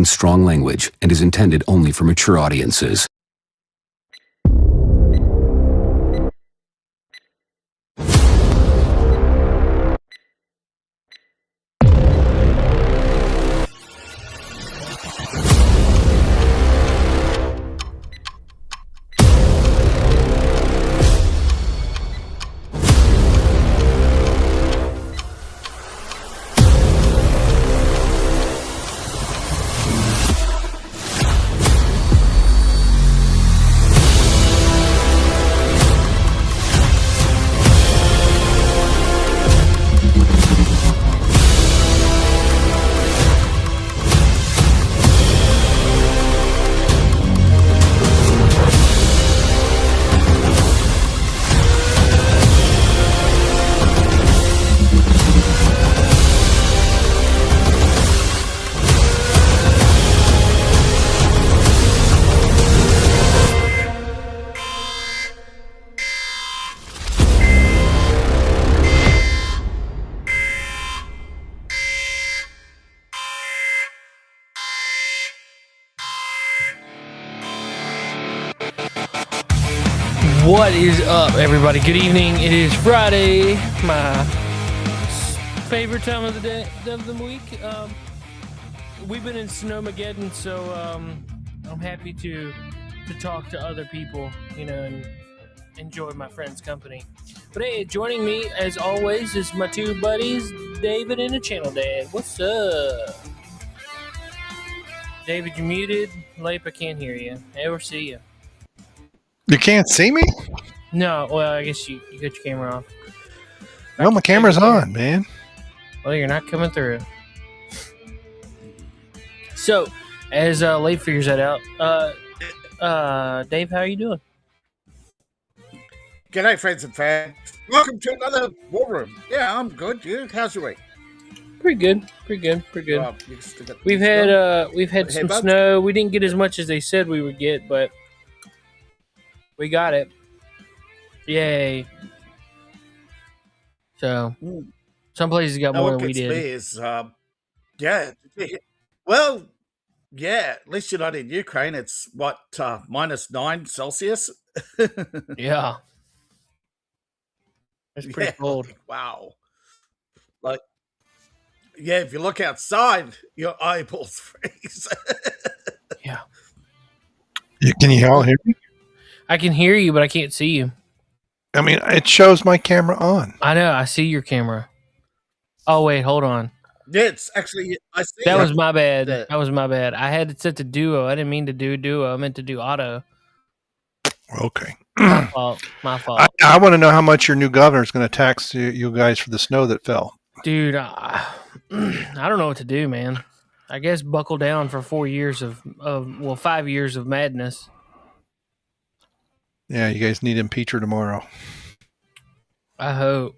contains strong language and is intended only for mature audiences. What is up, everybody? Good evening. It is Friday, my favorite time of the day of the week. We've been in Snowmageddon, so I'm happy to talk to other people, and enjoy my friends' company. But hey, joining me as always is my two buddies, David and the Channel Dad. What's up? David, you muted. Lape, I can't hear you. Ever see you? You can't see me? No, well, I guess you got your camera off. No, my camera's on, man. Well, you're not coming through. So, as Lape figures that out, Dave, how are you doing? G'day, friends and fans. Welcome to another War Room. Yeah, I'm good. You? How's your week? Pretty good. We've had some snow. We didn't get as much as they said we would get, but we got it. Yay. So, some places got more than we did. Is, yeah. Well, yeah, at least you're not in Ukraine. It's, what, -9 Celsius? Yeah. It's pretty cold. Wow. Like, yeah, if you look outside, your eyeballs freeze. Yeah. Can you all hear me? I can hear you, but I can't see you. I mean, it shows my camera on. I know. I see your camera. Oh, wait. Hold on. Yeah, it's actually, I see that was my bad. That was my bad. I had it set to duo. I didn't mean to do duo. I meant to do auto. Okay. My fault. I want to know how much your new governor is going to tax you guys for the snow that fell. Dude, I don't know what to do, man. I guess buckle down for 4 years of 5 years of madness. Yeah, you guys need impeacher tomorrow. I hope.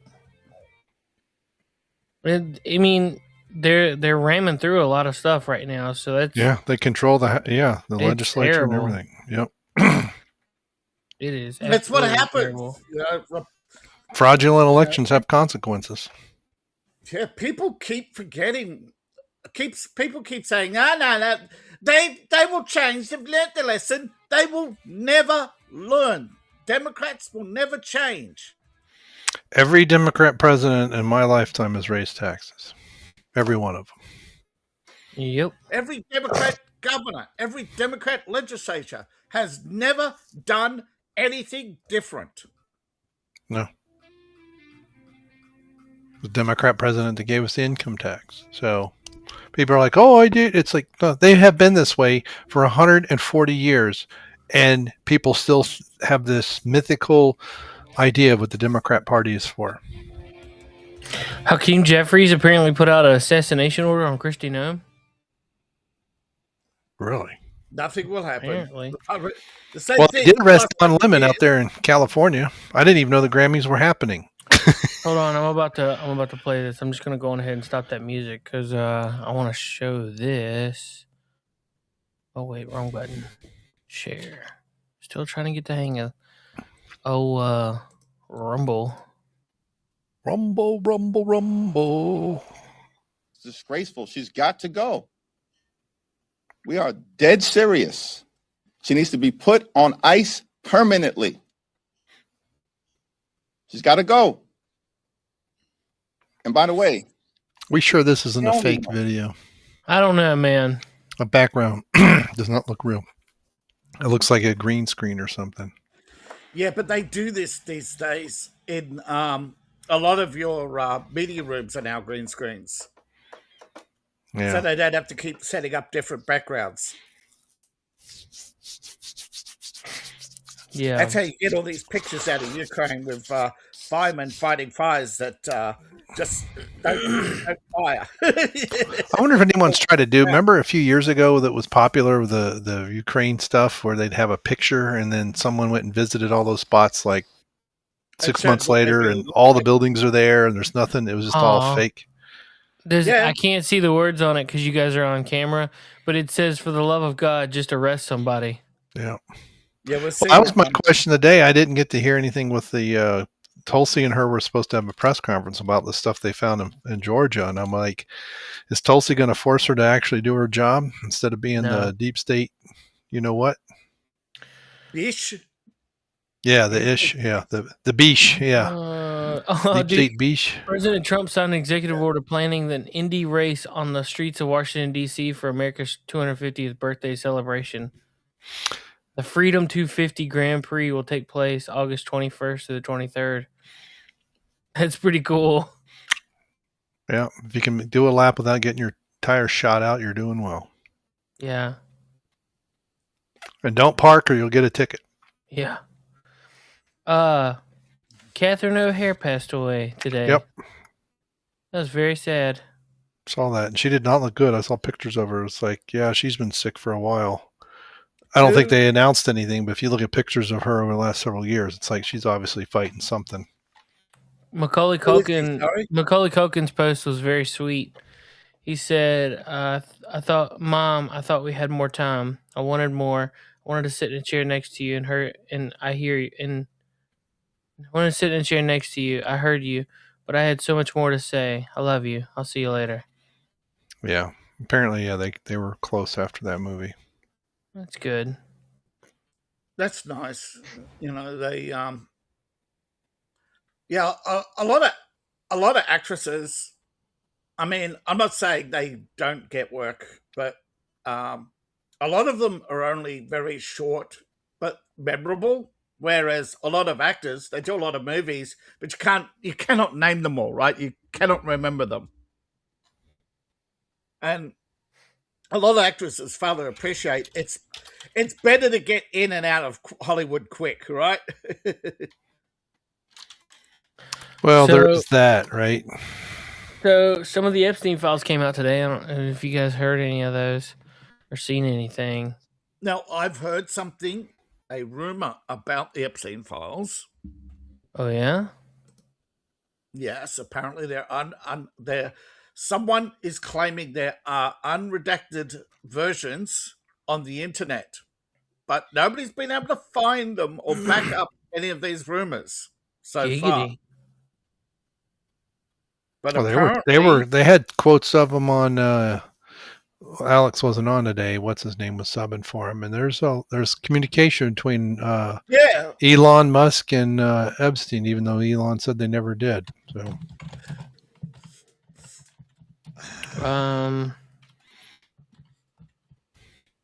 I mean, they're ramming through a lot of stuff right now, so that's they control the legislature terrible. And everything. Yep. It is. That's what happens. Fraudulent elections have consequences. Yeah, people keep forgetting. People keep saying, no. They will change. They've learnt the lesson. They will never learn. Democrats will never change. Every Democrat president in my lifetime has raised taxes. Every one of them. Yep. Every Democrat governor, every Democrat legislature has never done anything different. No. The Democrat president that gave us the income tax. So people are like, oh, I did. It's like, no, they have been this way for 140 years. And people still have this mythical idea of what the Democrat Party is for. Hakeem Jeffries apparently put out an assassination order on Kristi Noem. Really? Nothing will happen. Apparently. They did arrest Don Lemon out there in California. I didn't even know the Grammys were happening. Hold on, I'm about to play this. I'm just gonna go on ahead and stop that music because I want to show this. Oh wait, wrong button. Share. Still trying to get the hang of. Rumble. Rumble. It's disgraceful. She's got to go. We are dead serious. She needs to be put on ice permanently. She's got to go. And by the way, We sure this isn't a tell me fake more. video? I don't know, man. A background does not look real. It looks like a green screen or something. Yeah, but they do this these days in a lot of your media rooms are now green screens. Yeah. So they don't have to keep setting up different backgrounds. Yeah. That's how you get all these pictures out of Ukraine with firemen fighting fires that just don't fire. I wonder if anyone's tried to do. Remember a few years ago that was popular with the Ukraine stuff where they'd have a picture and then someone went and visited all those spots like 6 showed months what they later really and look all the like. buildings are there and there's nothing. It was just all Aw. fake. I can't see the words on it because you guys are on camera, but it says, "For the love of God, just arrest somebody." Yeah. Yeah, Well, that was my question today. I didn't get to hear anything with the Tulsi and her were supposed to have a press conference about the stuff they found in Georgia. And I'm like, is Tulsi going to force her to actually do her job instead of being No. the deep state? You know what? Ish. Yeah, the ish. Yeah, the beesh. Yeah. Deep Dude, state beesh. President Trump signed an executive order planning an Indy race on the streets of Washington, D.C. for America's 250th birthday celebration. The Freedom 250 Grand Prix will take place August 21st to the 23rd. That's pretty cool. Yeah, if you can do a lap without getting your tires shot out, you're doing well. Yeah. And don't park or you'll get a ticket. Yeah. Catherine O'Hare passed away today. Yep. That was very sad. Saw that. And she did not look good. I saw pictures of her. It's like, yeah, she's been sick for a while. I don't think they announced anything, but if you look at pictures of her over the last several years, it's like she's obviously fighting something. Macaulay Culkin's post was very sweet. He said, I thought we had more time. I wanted more. I wanted to sit in a chair next to you and I hear you. And I wanted to sit in a chair next to you. I heard you, but I had so much more to say. I love you. I'll see you later. Yeah. Apparently, yeah, they were close after that movie. That's good. That's nice. You know, they yeah, a lot of actresses. I mean, I'm not saying they don't get work, but a lot of them are only very short but memorable. Whereas a lot of actors, they do a lot of movies, but you cannot name them all, right? You cannot remember them, and a lot of actresses fail to appreciate it's better to get in and out of Hollywood quick, right? Well, there's that, right? So some of the Epstein files came out today. I don't know if you guys heard any of those or seen anything. Now, I've heard something, a rumor about the Epstein files. Oh, yeah? Yes, apparently they're someone is claiming there are unredacted versions on the internet, but nobody's been able to find them or back up any of these rumors so far. But they had quotes of them on. Alex wasn't on today. What's his name was subbing for him, and there's communication between Elon Musk and Epstein, even though Elon said they never did. So,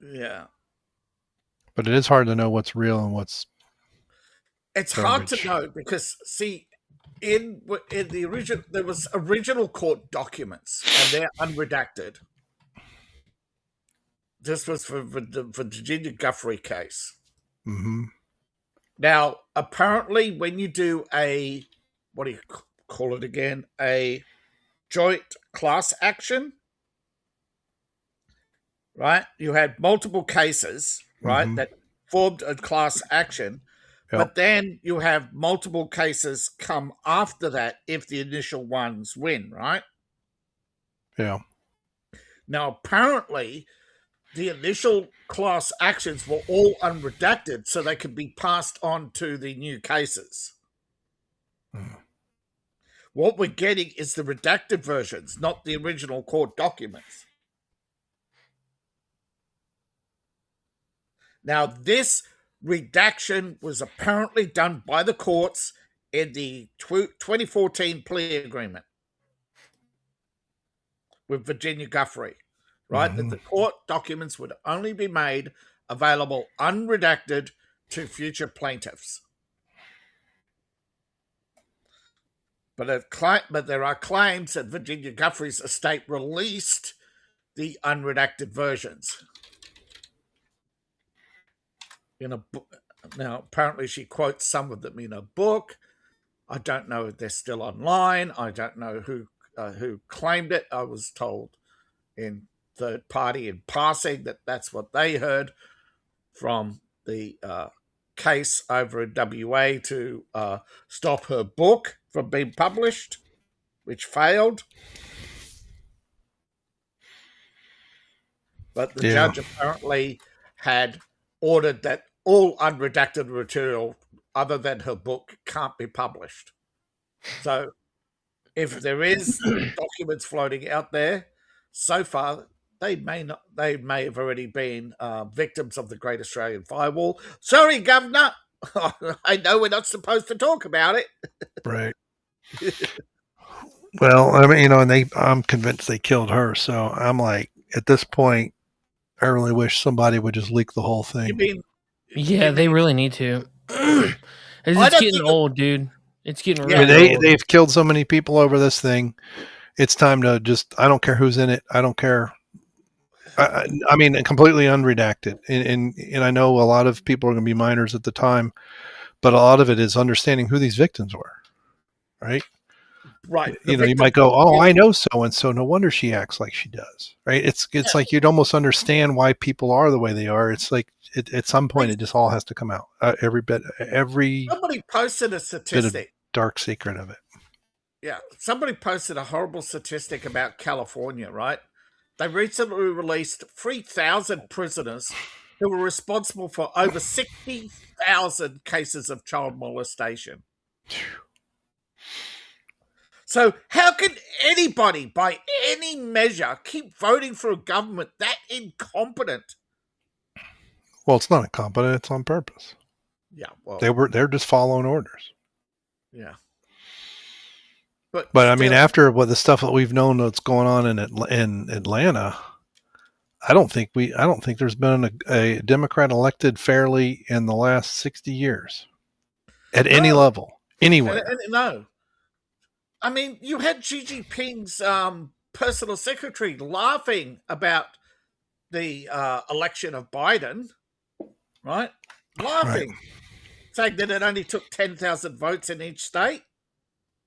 yeah, but it is hard to know what's real and what's. It's hard to know because see. In the original, there was original court documents, and they're unredacted. This was for the Virginia Guthrie case. Mm-hmm. Now, apparently, when you do a what do you call it again? A joint class action, right? You had multiple cases, right, that formed a class action. But then you have multiple cases come after that if the initial ones win, right? Yeah. Now, apparently, the initial class actions were all unredacted so they could be passed on to the new cases. What we're getting is the redacted versions, not the original court documents. Now, this redaction was apparently done by the courts in the 2014 plea agreement with Virginia Guthrie, right? That the court documents would only be made available unredacted to future plaintiffs. But there are claims that Virginia Guthrie's estate released the unredacted versions. In a book. Now, apparently she quotes some of them in a book. I don't know if they're still online. I don't know who claimed it. I was told in third party in passing that that's what they heard from the case over in WA to stop her book from being published, which failed. But the judge apparently had ordered that all unredacted material other than her book can't be published. So if there is documents floating out there, so far they may have already been victims of the Great Australian Firewall. Sorry, Governor. I know we're not supposed to talk about it. Right. Well, I mean, and I'm convinced they killed her. So I'm like, at this point, I really wish somebody would just leak the whole thing. They really need to. It's getting old, dude. It's getting really old. They've killed so many people over this thing. It's time to I don't care who's in it. I don't care. I mean, completely unredacted. And I know a lot of people are going to be minors at the time, but a lot of it is understanding who these victims were, right? Right. You might go, oh, I know so-and-so. No wonder she acts like she does, right? It's like you'd almost understand why people are the way they are. It's like at some point it just all has to come out. Every somebody posted a statistic, dark secret of it. Yeah, somebody posted a horrible statistic about California, right? They recently released 3,000 prisoners who were responsible for over 60,000 cases of child molestation. So how can anybody, by any measure, keep voting for a government that incompetent? Well, it's not incompetent; it's on purpose. Yeah, well, they're just following orders. Yeah, but I mean, after the stuff that we've known that's going on in Atlanta, I don't think there's been a Democrat elected fairly in the last 60 years at any level, anywhere. No. I mean, you had Xi Jinping's personal secretary laughing about the election of Biden, right? Laughing, right. Saying that it only took 10,000 votes in each state.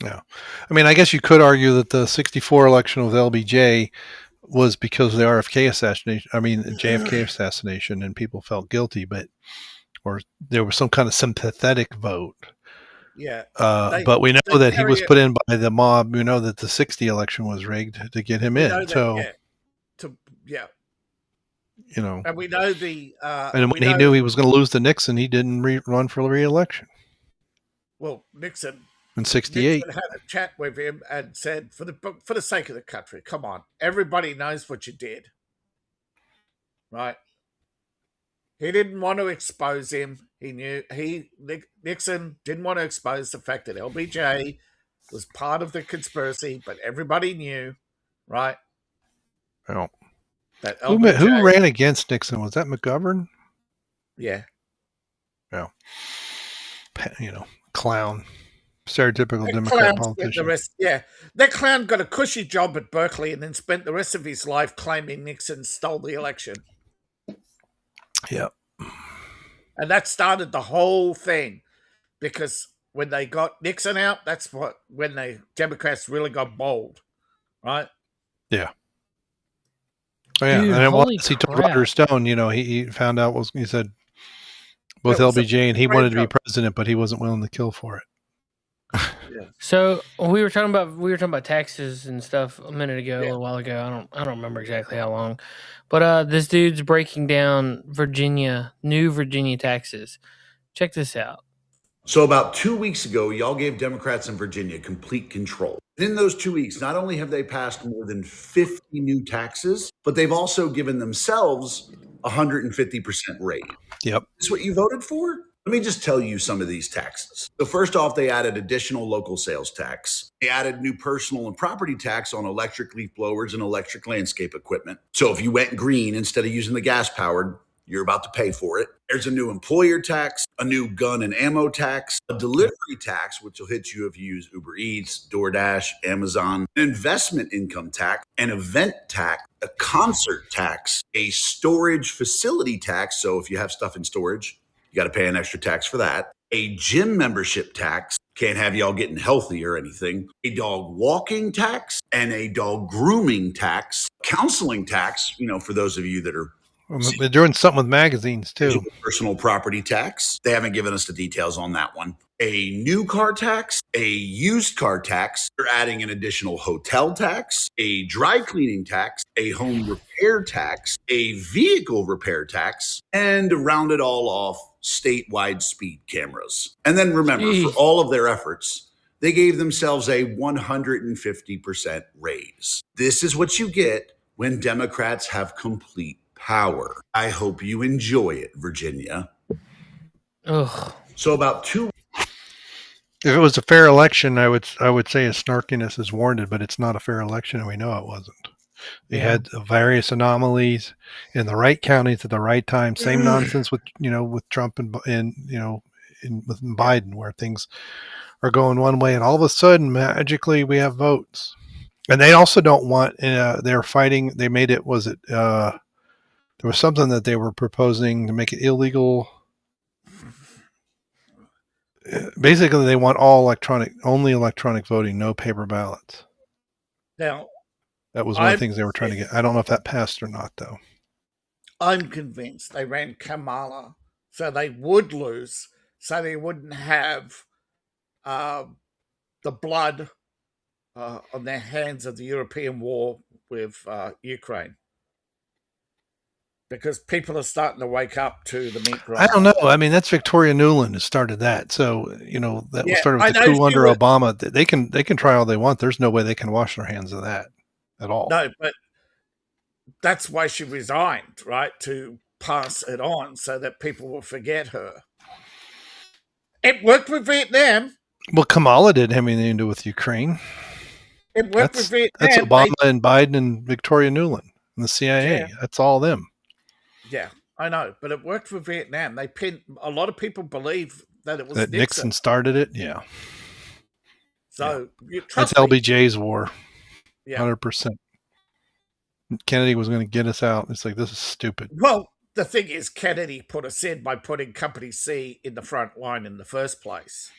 Yeah. I mean, I guess you could argue that the 64 election with LBJ was because of the JFK assassination, and people felt guilty, or there was some kind of sympathetic vote. Yeah, but we know that he was put in by the mob. We know that the 60 election was rigged to get him in. And we know and when he knew he was going to lose to Nixon, he didn't run for re-election. Well, Nixon in '68 had a chat with him and said, for the sake of the country, come on, everybody knows what you did, right? He didn't want to expose him. He knew Nixon didn't want to expose the fact that LBJ was part of the conspiracy, but everybody knew, right? Well, that who ran against Nixon? Was that McGovern? Yeah. Yeah. Clown, stereotypical Democrat politician. That clown got a cushy job at Berkeley and then spent the rest of his life claiming Nixon stole the election. Yep. And that started the whole thing, because when they got Nixon out, that's when the Democrats really got bold, right? Yeah. Oh, yeah. Dude, and once he told Roger Stone, he found out he said both LBJ and he wanted to be president, but he wasn't willing to kill for it. Yeah. So we were talking about taxes and stuff a minute ago, a little while ago. I don't remember exactly how long, but this dude's breaking down new Virginia taxes. Check this out. So about 2 weeks ago, y'all gave Democrats in Virginia complete control. In those 2 weeks, not only have they passed more than 50 new taxes, but they've also given themselves 150% raise. Yep. That's what you voted for? Let me just tell you some of these taxes. So first off, they added additional local sales tax. They added new personal and property tax on electric leaf blowers and electric landscape equipment. So if you went green instead of using the gas powered, you're about to pay for it. There's a new employer tax, a new gun and ammo tax, a delivery tax, which will hit you if you use Uber Eats, DoorDash, Amazon, an investment income tax, an event tax, a concert tax, a storage facility tax. So if you have stuff in storage, you got to pay an extra tax for that. A gym membership tax. Can't have y'all getting healthy or anything. A dog walking tax and a dog grooming tax. Counseling tax, for those of you that are They're doing something with magazines too. personal property tax. They haven't given us the details on that one. A new car tax, a used car tax. They're adding an additional hotel tax, a dry cleaning tax, a home repair tax, a vehicle repair tax, and to round it all off, statewide speed cameras. And then remember, for all of their efforts, they gave themselves a 150% raise. This is what you get when Democrats have complete power. I hope you enjoy it, Virginia. Ugh. So about 2 If it was a fair election, I would say his snarkiness is warranted, but it's not a fair election, and we know it wasn't. They had various anomalies in the right counties at the right time. Same nonsense with Trump and with Biden, where things are going one way, and all of a sudden, magically, we have votes. And they also don't want. They're fighting. They made it. Was it? There was something that they were proposing to make it illegal. Basically, they want only electronic voting, no paper ballots. Now, that was one of the things they were trying to get. I don't know if that passed or not, though. I'm convinced they ran Kamala so they would lose, so they wouldn't have the blood on their hands of the European war with Ukraine. Because people are starting to wake up to the meat grinder. I don't know. I mean, that's Victoria Nuland who started that. So, that was started with the coup under Obama. They can try all they want. There's no way they can wash their hands of that at all. No, but that's why she resigned, right? To pass it on so that people will forget her. It worked with Vietnam. Well, Kamala didn't have anything to do with Ukraine. It worked with Vietnam. That's Obama and Biden and Victoria Nuland and the CIA. Yeah. That's all them. Yeah, I know, but it worked for Vietnam. They pinned. A lot of people believe that it was that Nixon started it. Yeah. So that's LBJ's war. 100%. Kennedy was going to get us out. It's like, this is stupid. Well, the thing is, Kennedy put us in by putting Company C in the front line in the first place.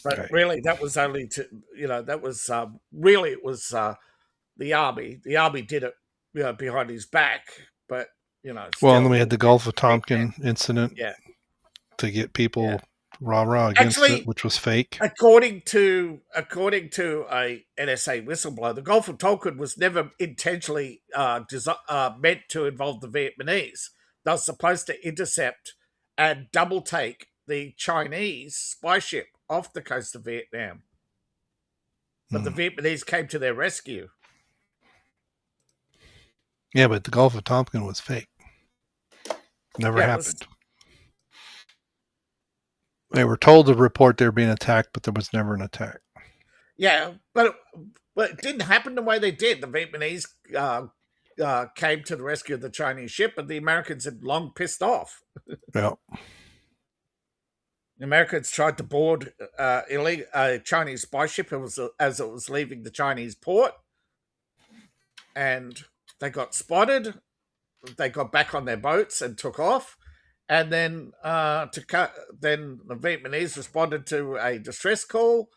But really, that was only that was really it was the army. The army did it. Behind his back, but well, and then we had the Gulf of Tonkin incident, to get people rah against it, which was fake. According to a NSA whistleblower, the Gulf of Tonkin was never intentionally meant to involve the Vietnamese. They were supposed to intercept and double take the Chinese spy ship off the coast of Vietnam, but the Vietnamese came to their rescue. Yeah, but the Gulf of Tonkin was fake. Never happened. They were told to report they were being attacked, but there was never an attack. Yeah, but it didn't happen the way they did. The Vietnamese came to the rescue of the Chinese ship, and the Americans had long pissed off. Yeah. The Americans tried to board a Chinese spy ship as it was leaving the Chinese port, and they got spotted. They got back on their boats and took off, and then then the Vietnamese responded to a distress call.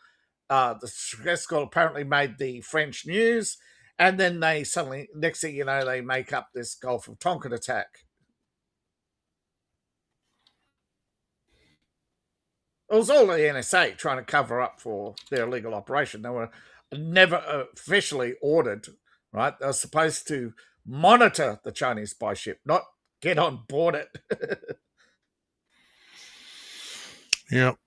The distress call apparently made the French news, and then they suddenly, next thing you know, they make up this Gulf of Tonkin attack. It was all the NSA trying to cover up for their illegal operation. They were never officially ordered. Right, they're supposed to monitor the Chinese spy ship, not get on board it. Yep.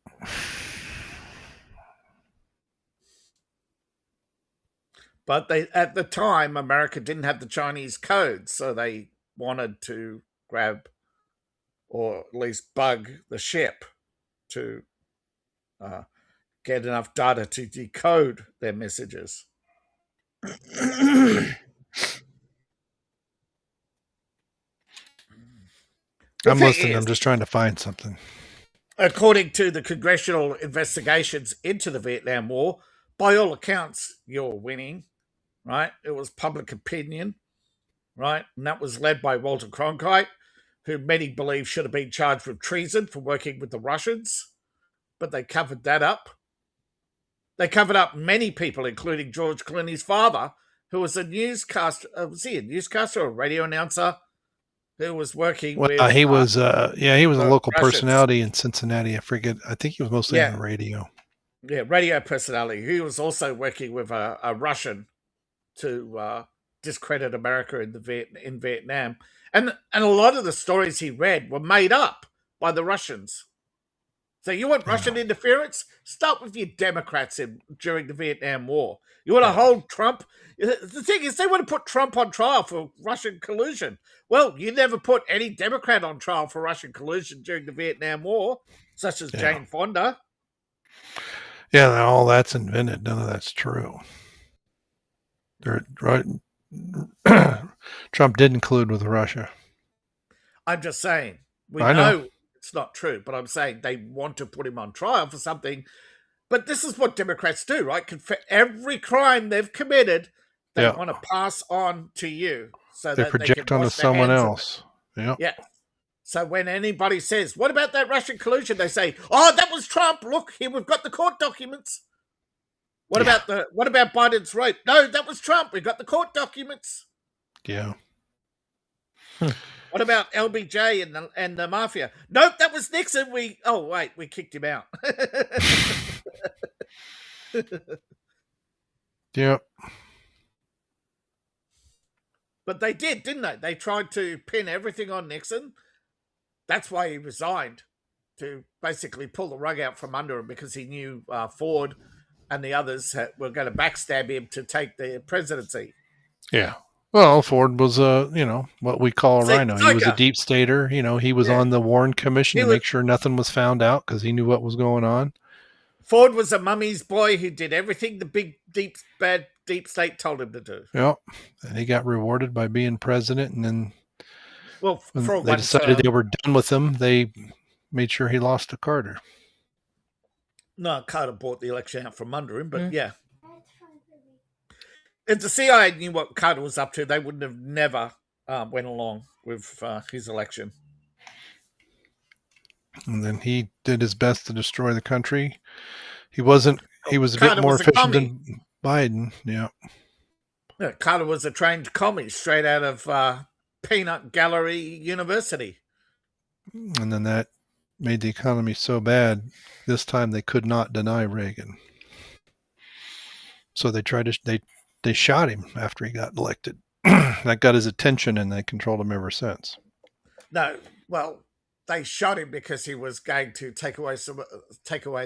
But at the time, America didn't have the Chinese code, so they wanted to grab or at least bug the ship to get enough data to decode their messages. I'm listening. I'm just trying to find something. According to the congressional investigations into the Vietnam War, by all accounts, you're winning, right? It was public opinion, right? And that was led by Walter Cronkite, who many believe should have been charged with treason for working with the Russians, but they covered that up. They covered up many people, including George Clooney's father, who was a newscaster. Was he a newscaster or a radio announcer? Who was working with? He was. He was a local Russians. Personality in Cincinnati. I forget. I think he was mostly on the radio. Yeah, radio personality. He was also working with a Russian to discredit America in Vietnam, and a lot of the stories he read were made up by the Russians. So you want Russian interference? Start with your Democrats during the Vietnam War. You want to hold Trump? The thing is, they want to put Trump on trial for Russian collusion. Well, you never put any Democrat on trial for Russian collusion during the Vietnam War, such as Jane Fonda. Yeah, all that's invented. None of that's true. Trump didn't collude with Russia. I'm just saying. I know it's not true, but I'm saying they want to put him on trial for something. But this is what Democrats do, right? For every crime they've committed, they want to pass on to you. So they that project they can onto wash their someone hands of else. it. Yeah. So when anybody says, what about that Russian collusion? They say, oh, that was Trump. Look, here we've got the court documents. What about Biden's rape? No, that was Trump. We got the court documents. Yeah. What about LBJ and the mafia? Nope, that was Nixon. We kicked him out. Yep. But they did, didn't they? They tried to pin everything on Nixon. That's why he resigned, to basically pull the rug out from under him, because he knew Ford and the others were going to backstab him to take the presidency. Yeah. Well, Ford was what we call a rhino. He was a deep stater. He was on the Warren Commission to make sure nothing was found out, because he knew what was going on. Ford was a mummy's boy who did everything the big, bad deep state told him to do. Yep. And he got rewarded by being president. And then when they decided they were done with him, they made sure he lost to Carter. No, Carter bought the election out from under him, but yeah. If the CIA knew what Carter was up to, they wouldn't have never went along with his election. And then he did his best to destroy the country. He was a bit more efficient than Biden. Yeah. Carter was a trained commie straight out of Peanut Gallery University. And then that made the economy so bad, this time they could not deny Reagan. So they shot him after he got elected. That got his attention, and they controlled him ever since. No, well, they shot him because he was going to take away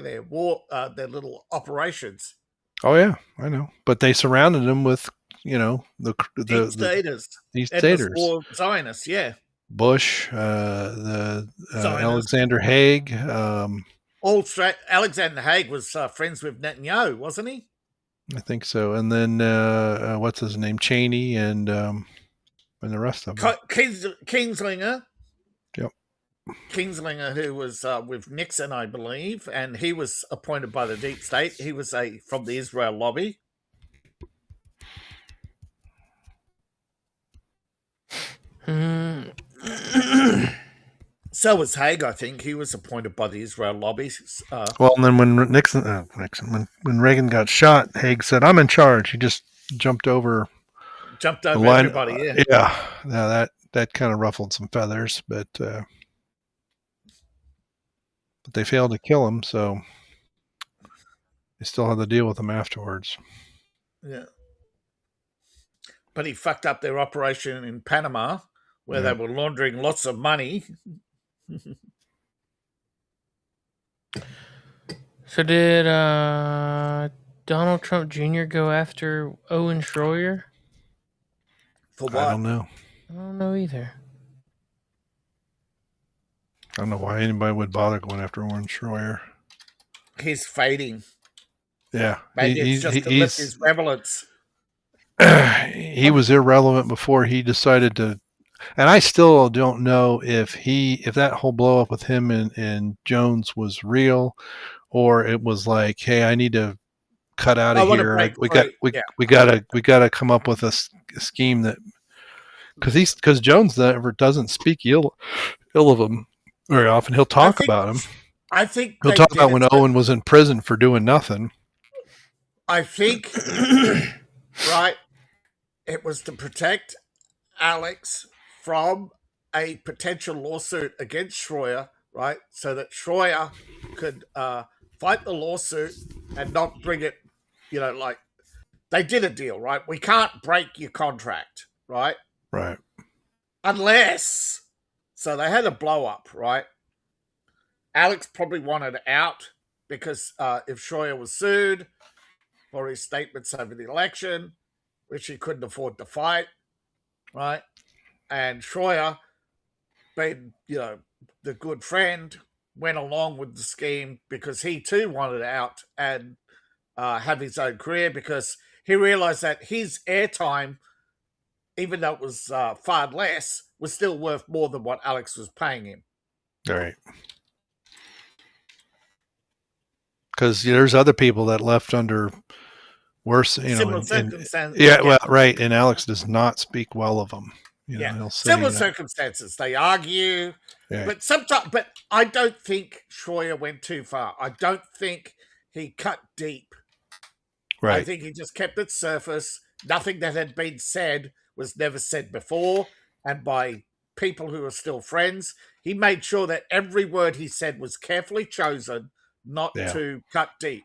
their little operations. Oh yeah, I know. But they surrounded him with, the these staters, war Zionists, yeah. Bush, Alexander Haig. Alexander Haig was friends with Netanyahu, wasn't he? I think so. And then what's his name, Cheney, and the rest of them. Kingslinger. Yep. Kingslinger, who was with Nixon, I believe, and he was appointed by the deep state. He was from the Israel lobby. So was Haig, I think. He was appointed by the Israel lobby. Well, and then when when Reagan got shot, Haig said, "I'm in charge." He just jumped over everybody. Yeah. That kind of ruffled some feathers, but they failed to kill him, so they still had to deal with him afterwards. Yeah. But he fucked up their operation in Panama, where they were laundering lots of money. So did Donald Trump Jr. go after Owen Schroyer? For I what? don't know. I don't know either. I don't know why anybody would bother going after Warren Schroyer. He's fading. Yeah, Maybe it's just to lift his relevance. he was irrelevant before he decided to. And I still don't know if that whole blow up with him and Jones was real, or it was like, hey, I need to cut out of here. We gotta come up with a scheme that because Jones never doesn't speak ill of him very often. He'll talk about him. I think he'll talk about when Owen was in prison for doing nothing. I think right, it was to protect Alex from a potential lawsuit against Schroyer, right? So that Schroyer could fight the lawsuit and not bring it, like they did a deal, right? We can't break your contract, right? Right. Unless, so they had a blow up, right? Alex probably wanted out because if Schroyer was sued for his statements over the election, which he couldn't afford to fight, right? And Schroyer, being, the good friend, went along with the scheme because he too wanted out and have his own career because he realized that his airtime, even though it was far less, was still worth more than what Alex was paying him. All right. Because there's other people that left under worse, similar circumstances. Well, right. And Alex does not speak well of them. He'll say, similar circumstances. They argue, but sometimes. But I don't think Schroyer went too far. I don't think he cut deep. Right. I think he just kept it surface. Nothing that had been said was never said before, and by people who are still friends. He made sure that every word he said was carefully chosen, not to cut deep.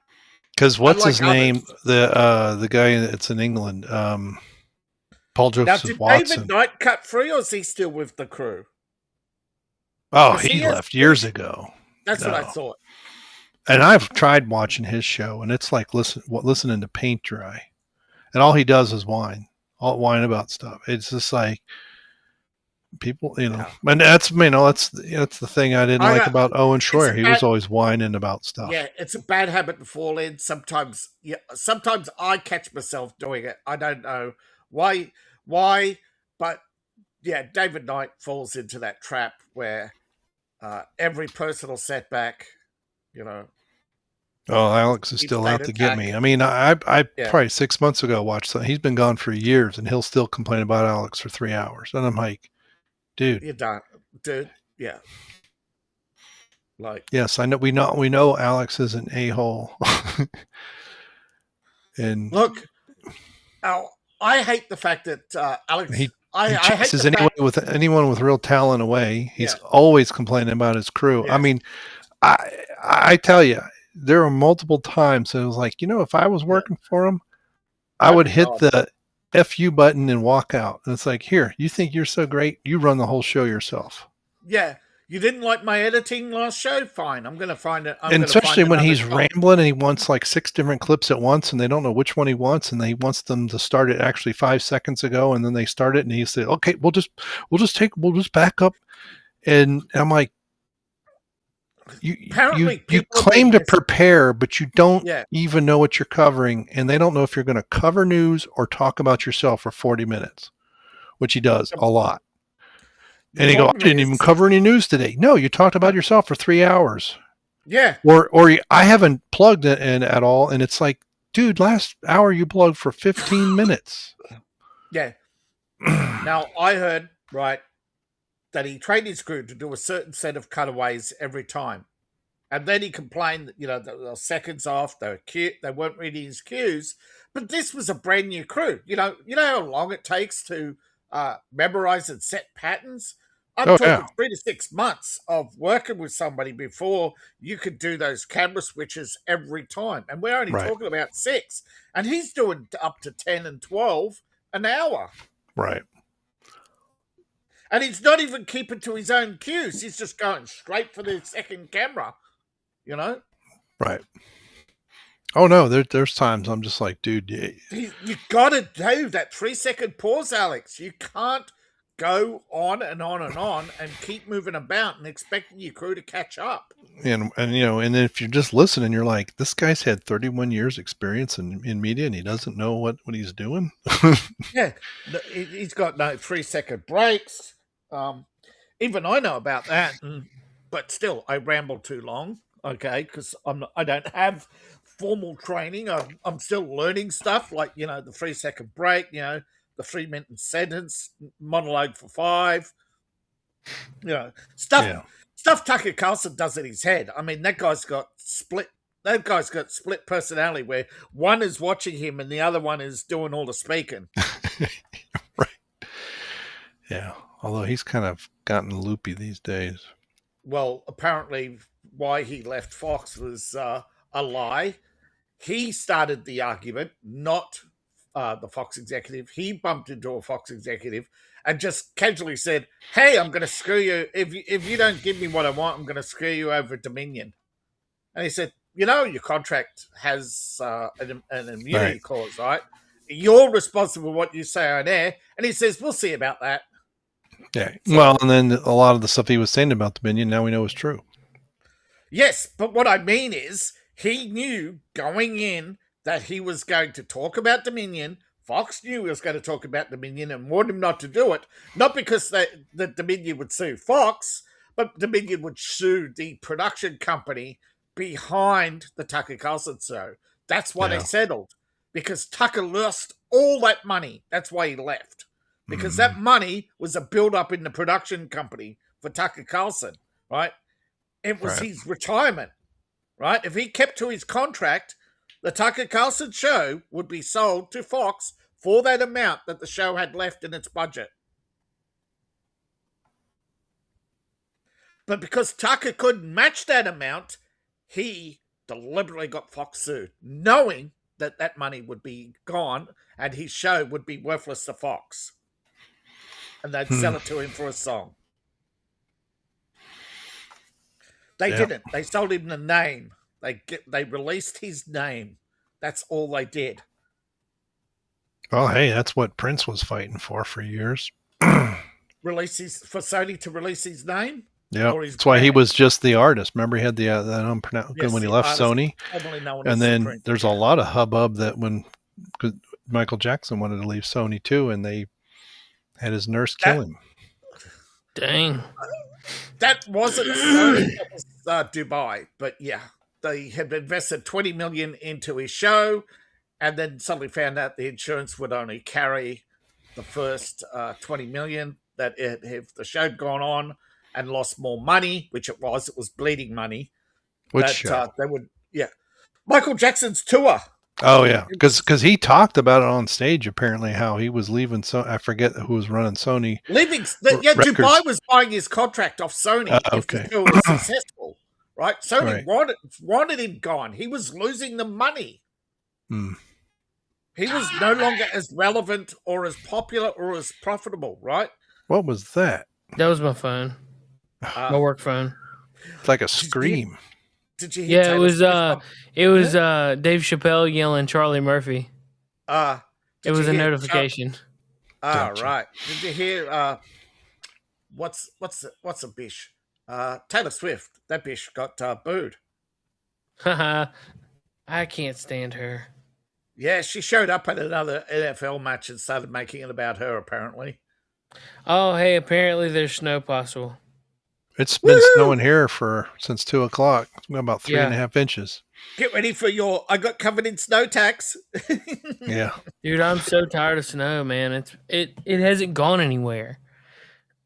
Because what's his name? The guy that's in England, Paul Joseph Watson. Did David Knight cut free, or is he still with the crew? Oh, he left years ago. That's what I thought. And I've tried watching his show, and it's like listening to paint dry. And all he does is whine about stuff. It's just like people, and that's the thing I didn't like about Owen Schroyer. He was always whining about stuff. Yeah, it's a bad habit to fall in. Sometimes I catch myself doing it. I don't know why, but yeah, David Knight falls into that trap where every personal setback, Oh, Alex is still out to get me. I mean, I probably 6 months ago watched that. He's been gone for years, and he'll still complain about Alex for 3 hours. And I'm like, dude, you're done, dude. Yeah. Like, yes, I know. We know Alex is an a-hole. And look, I hate the fact that Alex. He chases anyone with real talent away. He's always complaining about his crew. Yeah. I mean, I tell you, there are multiple times that it was like, if I was working for him, I would hit the FU button and walk out. And it's like, here, you think you're so great? You run the whole show yourself. Yeah. You didn't like my editing last show? Fine. I'm going to find it. And especially when he's rambling and he wants like 6 different clips at once and they don't know which one he wants, and he wants them to start it actually 5 seconds ago, and then they start it and he said, okay, we'll just back up. And I'm like, you claim to prepare, but you don't even know what you're covering, and they don't know if you're going to cover news or talk about yourself for 40 minutes, which he does a lot. And he go, I didn't even cover any news today. No, you talked about yourself for 3 hours. Yeah. Or I haven't plugged it in at all, and it's like, dude, last hour you plugged for 15 minutes. Yeah. Now, I heard, that he trained his crew to do a certain set of cutaways every time. And then he complained that, they were seconds off, they weren't reading his cues. But this was a brand new crew. You know how long it takes to memorize and set patterns? I'm talking 3 to 6 months of working with somebody before you could do those camera switches every time. And we're only talking about 6. And he's doing up to 10 and 12 an hour. Right. And he's not even keeping to his own cues. He's just going straight for the second camera, Right. Oh no, there's times I'm just like, dude, You got to do that 3-second pause, Alex. You can't go on and on and on and keep moving about and expecting your crew to catch up. and and if you're just listening, you're like, this guy's had 31 years experience in media, and he doesn't know what he's doing. Yeah, he's got no 3-second breaks. Even I know about that, but still, I ramble too long. Okay, because I don't have formal training. I'm still learning stuff like the 3-second break. The 3-minute sentence, monologue for 5. Stuff. Yeah. Stuff Tucker Carlson does in his head. I mean, that guy's got split. That guy's got split personality where one is watching him and the other one is doing all the speaking. Right. Yeah. Although he's kind of gotten loopy these days. Well, apparently why he left Fox was a lie. He started the argument, not the Fox executive. He bumped into a Fox executive and just casually said, "Hey, I'm going to screw you. If you don't give me what I want, I'm going to screw you over Dominion." And he said, your contract has an immunity clause, right? You're responsible for what you say on air. And he says, "We'll see about that." Yeah. Well, and then a lot of the stuff he was saying about Dominion, now we know is true. Yes, but what I mean is he knew going in that he was going to talk about Dominion. Fox knew he was going to talk about Dominion and warned him not to do it. Not because the Dominion would sue Fox, but Dominion would sue the production company behind the Tucker Carlson show. That's why they settled. Because Tucker lost all that money. That's why he left. Because that money was a build-up in the production company for Tucker Carlson, right? It was his retirement, right? If he kept to his contract, the Tucker Carlson show would be sold to Fox for that amount that the show had left in its budget. But because Tucker couldn't match that amount, he deliberately got Fox sued, knowing that that money would be gone and his show would be worthless to Fox. And they'd sell it to him for a song. They didn't. They sold him the name. They released his name. That's all they did. Well, hey, that's what Prince was fighting for years. For Sony to release his name? Yeah, that's why he was just the artist. Remember, he had the unpronounced when he left Sony. And then there's a lot of hubbub that when Michael Jackson wanted to leave Sony too, and they had his nurse kill him. Dang. That wasn't Sony, that was Dubai. But yeah, they had invested $20 million into his show, and then suddenly found out the insurance would only carry the first $20 million. That if the show had gone on and lost more money, which it was bleeding money. Which they would, Michael Jackson's tour. Oh yeah, because he talked about it on stage. Apparently, how he was leaving. So I forget who was running Sony. Dubai was buying his contract off Sony if the tour was successful. Right, Sony wanted him gone. He was losing the money. He was no longer as relevant or as popular or as profitable. Right. What was that? That was my phone. My work phone. It's like a scream. Did you hear? Yeah, it was Dave Chappelle yelling Charlie Murphy. It was a notification. Gotcha. Right. Did you hear what's a bish? Taylor Swift. That bish got booed. Haha. I can't stand her. Yeah, she showed up at another NFL match and started making it about her, apparently. Oh, hey, apparently there's snow possible. It's been snowing here since 2:00. It's been about 3.5 inches. Get ready for I got covered in snow tax. Yeah. Dude, I'm so tired of snow, man. It hasn't gone anywhere.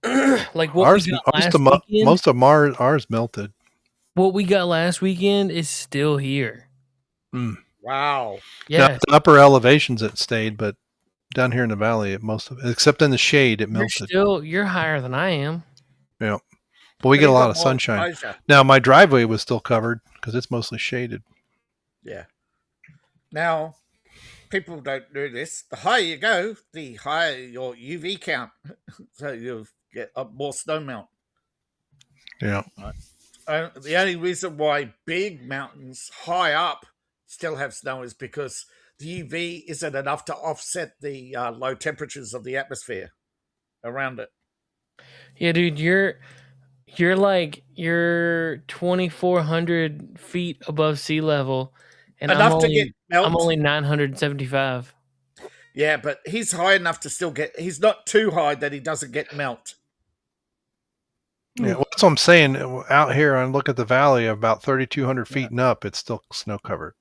Like what ours, we got last weekend, most of ours melted. What we got last weekend is still here. Wow. Yeah. Now, the upper elevations it stayed, but down here in the valley, most of it, except in the shade, it melted. You're higher than I am. Yeah. But we get a lot of sunshine. Now, my driveway was still covered because it's mostly shaded. Yeah. Now, people don't do this. The higher you go, the higher your UV count. So you'll get more snow melt. Yeah. Right. The only reason why big mountains high up still have snow is because the UV isn't enough to offset the low temperatures of the atmosphere around it. Yeah, dude, you're 2,400 feet above sea level, and Enough to get I'm melt. only 975. Yeah, but he's high enough to still get. He's not too high that he doesn't get melt. Yeah, well, that's what I'm saying. Out here, I look at the valley about 3,200 feet and up. It's still snow covered.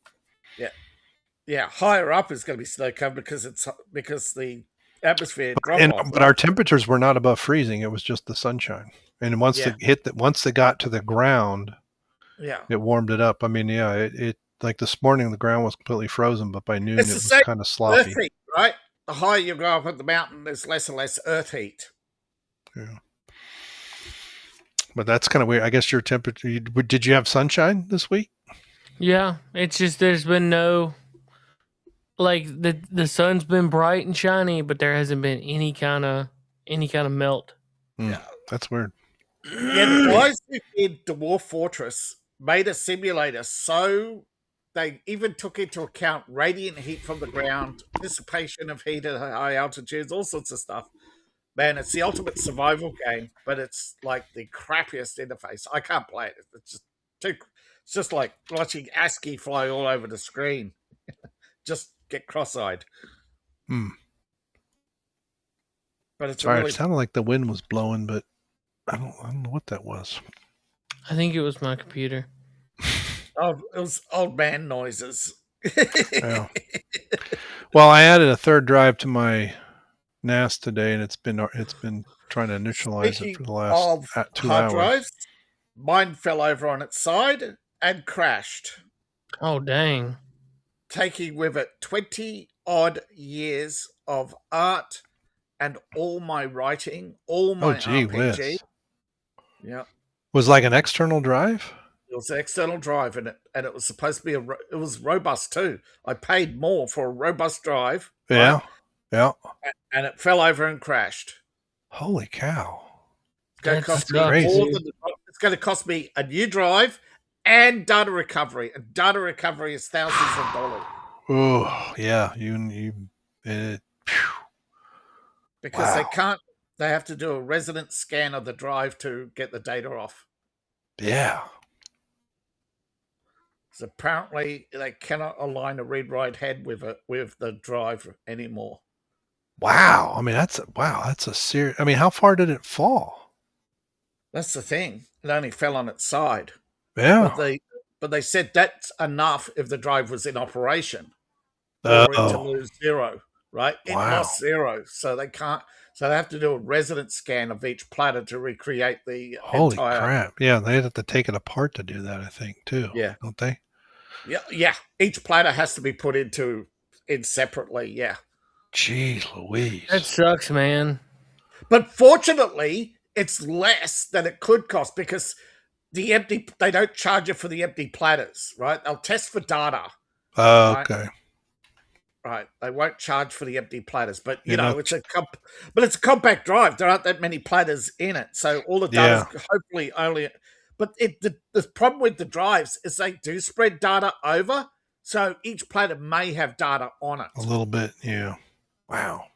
Yeah, higher up is going to be snow covered because the atmosphere drop off. But our temperatures were not above freezing. It was just the sunshine. And once once they got to the ground, it warmed it up. I mean, it like this morning the ground was completely frozen, but by noon it was kind of sloppy. Earth heat, right? The higher you go up at the mountain, there's less and less earth heat. Yeah. But that's kind of weird. I guess your temperature. Did you have sunshine this week? Yeah, it's just there's been no, like, the sun's been bright and shiny, but there hasn't been any kind of melt. Yeah, that's weird. Yeah, the guys who did Dwarf Fortress made a simulator so they even took into account radiant heat from the ground, dissipation of heat at high altitudes, all sorts of stuff. Man, it's the ultimate survival game, but it's like the crappiest interface. I can't play it. It's just like watching ASCII fly all over the screen. Just get cross-eyed. But it's sorry. It sounded like the wind was blowing, but I don't know what that was. I think it was my computer. Oh, it was old man noises. Yeah. Well, I added a third drive to my NAS today, and it's been trying to initialize it for the last 2 hard hours. Drives, mine fell over on its side and crashed, Oh, dang. taking with it 20 odd years of art and all my writing, all my RPG. Whiz. Yeah, Was like an external drive? it was an external drive, and it was supposed to be it was robust too. I paid more for a robust drive. Yeah, right? yeah. And it fell over and crashed. Holy cow! It's going to cost me crazy. it's going to cost me a new drive and data recovery. And data recovery is thousands of dollars. Oh, yeah. Because they can't. They have to do a resonance scan of the drive to get the data off. Yeah. So apparently they cannot align a read-write head with the drive anymore. Wow. I mean, that's a serious. I mean, how far did it fall? That's the thing. It only fell on its side. Yeah. But they said that's enough if the drive was in operation for it to lose zero. Right? It lost zero, so they can't. So they have to do a resonance scan of each platter to recreate the Holy entire. Crap! Yeah, they have to take it apart to do that. I think too. Yeah, don't they? Yeah. Each platter has to be put in separately. Yeah. Jeez Louise. That sucks, man. But fortunately, it's less than it could cost because they don't charge you for the empty platters, right? They'll test for data. Oh, right? okay. Right. They won't charge for the empty platters, but it's a compact drive. There aren't that many platters in it. So all the data is hopefully only. But the problem with the drives is they do spread data over. So each platter may have data on it. A little bit, yeah. Wow.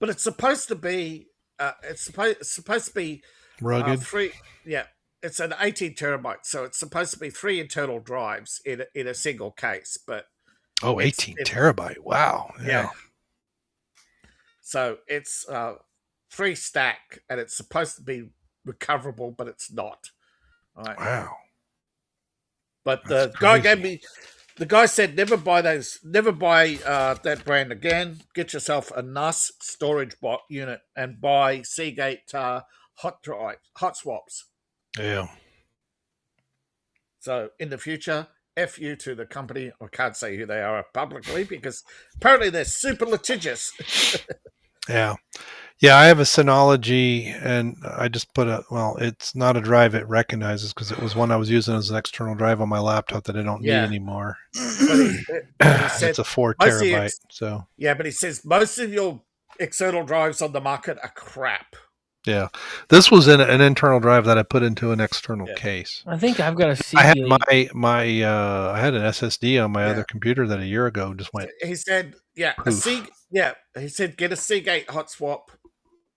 But it's supposed to be rugged. It's an 18 terabyte, so it's supposed to be 3 internal drives in a single case. But 18 terabyte. Wow. Yeah. So it's 3 stack, and it's supposed to be recoverable, but it's not. Right. Wow. But the guy said, never buy that brand again. Get yourself a NAS storage unit and buy Seagate hot swaps. Yeah. So in the future, F you to the company. I can't say who they are publicly because apparently they're super litigious. Yeah. Yeah, I have a Synology, and I just it's not a drive it recognizes because it was one I was using as an external drive on my laptop that I don't need anymore. But he said, it's a 4 terabyte. But he says most of your external drives on the market are crap. Yeah, this was in an internal drive that I put into an external Yeah. case. I think I've got a I had Seagate. I had an SSD on my Yeah. other computer that a year ago just went. He said, "Yeah, Poof. He said, get a Seagate hot swap."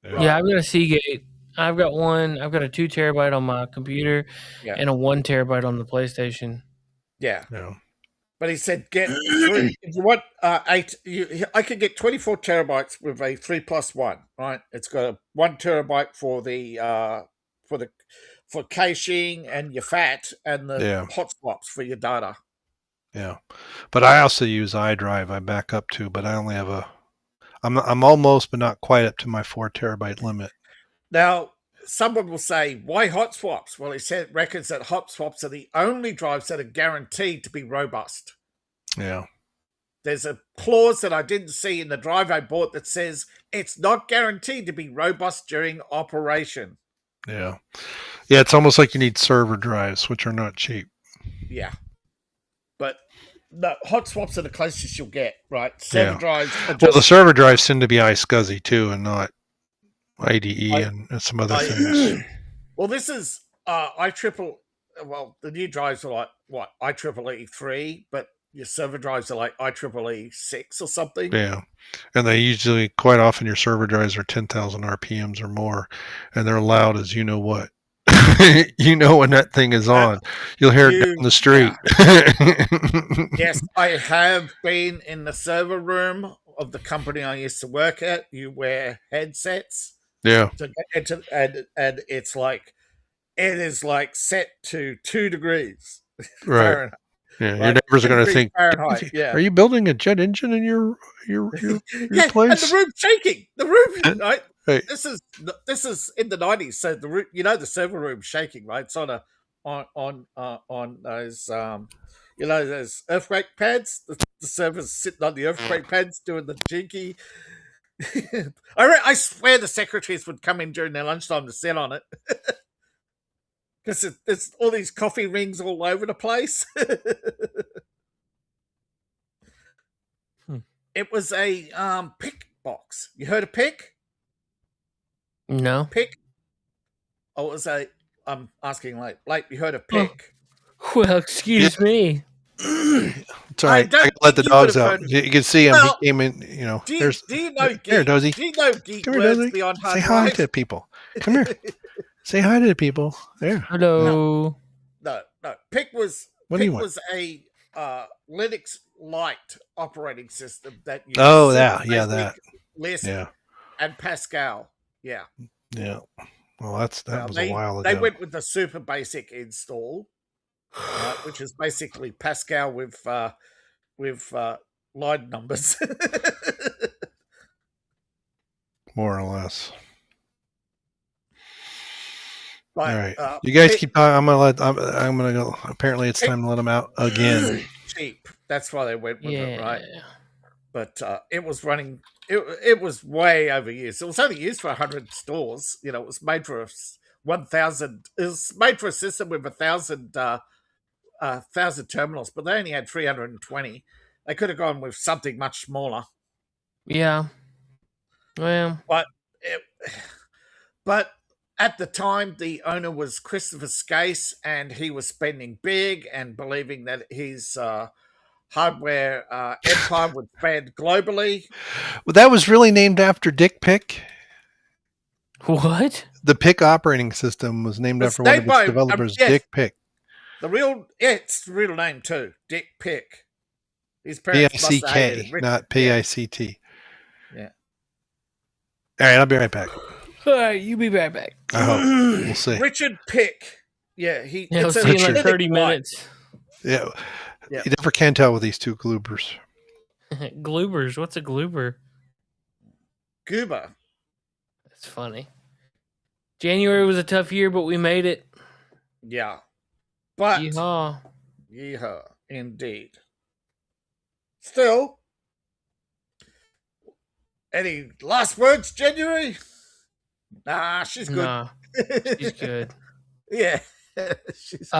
Yeah, I've got a Seagate. I've got one. I've got a 2 terabyte on my computer Yeah. and a 1 terabyte on the PlayStation. Yeah. Yeah. But he said, get 3. If you want 8, I could get 24 terabytes with a 3+1. Right? It's got a 1 terabyte for caching and your FAT, and the hot swaps for your data. Yeah, but I also use iDrive. I back up to, but I only have I'm almost, but not quite up to my 4 terabyte limit. Now, someone will say, why hot swaps? Well, he reckons that hot swaps are the only drives that are guaranteed to be robust. Yeah. There's a clause that I didn't see in the drive I bought that says it's not guaranteed to be robust during operation. Yeah. Yeah, it's almost like you need server drives, which are not cheap. Yeah. But the hot swaps are the closest you'll get, right? Server drives are just... Well, the server drives tend to be iSCSI too, and not IDE and some other things. Well, this is the new drives are like, what, IEEE 3, but your server drives are like IEEE 6 or something. Yeah. And they usually, quite often, your server drives are 10,000 RPMs or more, and they're loud as you know what. You know when that thing is on. You'll hear it down the street. Yeah. Yes, I have been in the server room of the company I used to work at. You wear headsets. Yeah. And it's like, it is like set to 2 degrees. Right. Fahrenheit. Yeah, your neighbors are going to think, Fahrenheit. Yeah. Are you building a jet engine in your yeah, place? And the room's shaking. The room, right? Hey. This is in the 90s, so the room, the server room's shaking, right? It's on those those earthquake pads. The server's sitting on the earthquake pads doing the jinky. I swear the secretaries would come in during their lunchtime to sit on it. Because there's all these coffee rings all over the place. It was a pick box. You heard of pick? No. Pick? Oh, it was I'm asking late. You heard of pick? Well, excuse me. It's all right. I can let the dogs out. You can see him. Well, he came in, do you know Geek? Here, Dozy. Do you know Geek Come here, words Dozy. beyond hard Say hi drive? to people. Come here. Say hi to the people. There. Hello. No. Pick was was a Linux Lite operating system that used that. Lisp and Pascal. Yeah. Yeah. Well, that was a while ago. They went with the super basic install, which is basically Pascal with line numbers. More or less. But, all right, you guys keep talking. I'm gonna go. Apparently, it's time to let them out again. Cheap. That's why they went with it, right? But it was running. It was way over years. It was only used for 100 stores. It was made for 1,000. It was made for a system with 1,000 terminals, but they only had 320. They could have gone with something much smaller. Yeah. Well, but at the time, the owner was Christopher Skase, and he was spending big and believing that his hardware empire would span globally. Well, that was really named after Dick Pick. What? The Pick operating system was named after one of its developers, Dick Pick. It's the real name too, Dick Pick. His parents P-I-C-K, not P-I-C-T. Yeah. All right, I'll be right back. All right, you be right back. I hope. We'll see. Richard Pick. Yeah, I'll see you in like 30 minutes. Yeah. You never can tell with these two gloobers. Gloobers? What's a gloober? Goober. That's funny. January was a tough year, but we made it. Yeah. But yeehaw, indeed. Still, any last words, January? Nah, she's good. Nah, she's good. Yeah, she's good.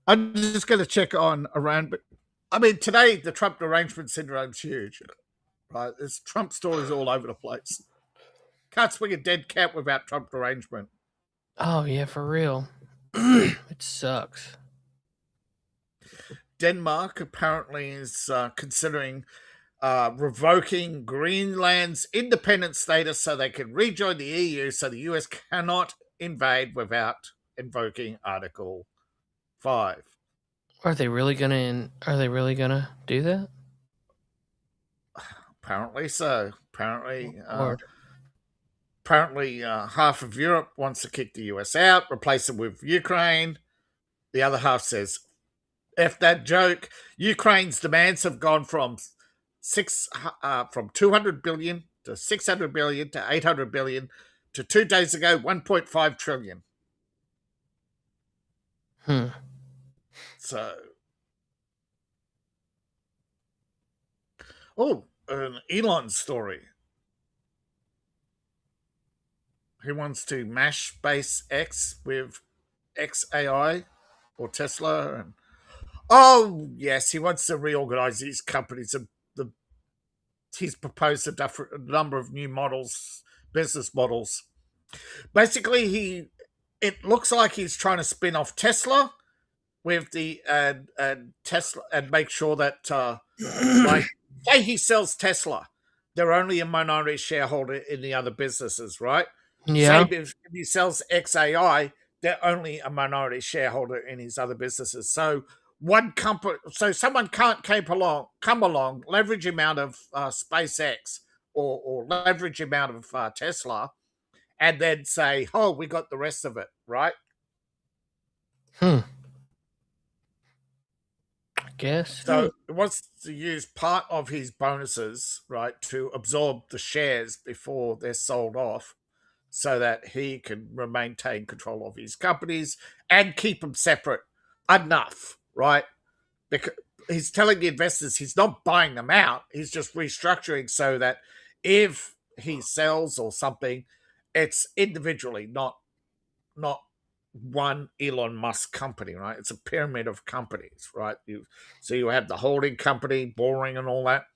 I'm just going to check on around, but I mean, today the Trump derangement syndrome's huge, right? There's Trump stories all over the place. Can't swing a dead cat without Trump derangement. Oh yeah, for real. It sucks. Denmark apparently is considering revoking Greenland's independent status so they can rejoin the EU, so the US cannot invade without invoking Article 5. Are they really gonna do that? Apparently so. Apparently, Lord. half of Europe wants to kick the US out, replace it with Ukraine. The other half says, "F that joke." Ukraine's demands have gone from 200 billion to 600 billion to 800 billion to 2 days ago 1.5 trillion. So, an Elon story. He wants to mash SpaceX with XAI or Tesla, and yes, he wants to reorganize these companies. He's proposed a number of new business models. Basically, it looks like he's trying to spin off Tesla with the Tesla and make sure that like say he sells Tesla, they're only a minority shareholder in the other businesses, right? Yeah. Same if he sells XAI, they're only a minority shareholder in his other businesses. So someone can't come along, leverage amount of SpaceX or leverage amount of Tesla, and then say, "Oh, we got the rest of it," right? I guess. So he wants to use part of his bonuses, right, to absorb the shares before they're sold off, so that he can maintain control of his companies and keep them separate enough, right? Because he's telling the investors he's not buying them out. He's just restructuring so that if he sells or something, it's individually, not one Elon Musk company, right? It's a pyramid of companies, right? So you have the holding company, Boring, and all that.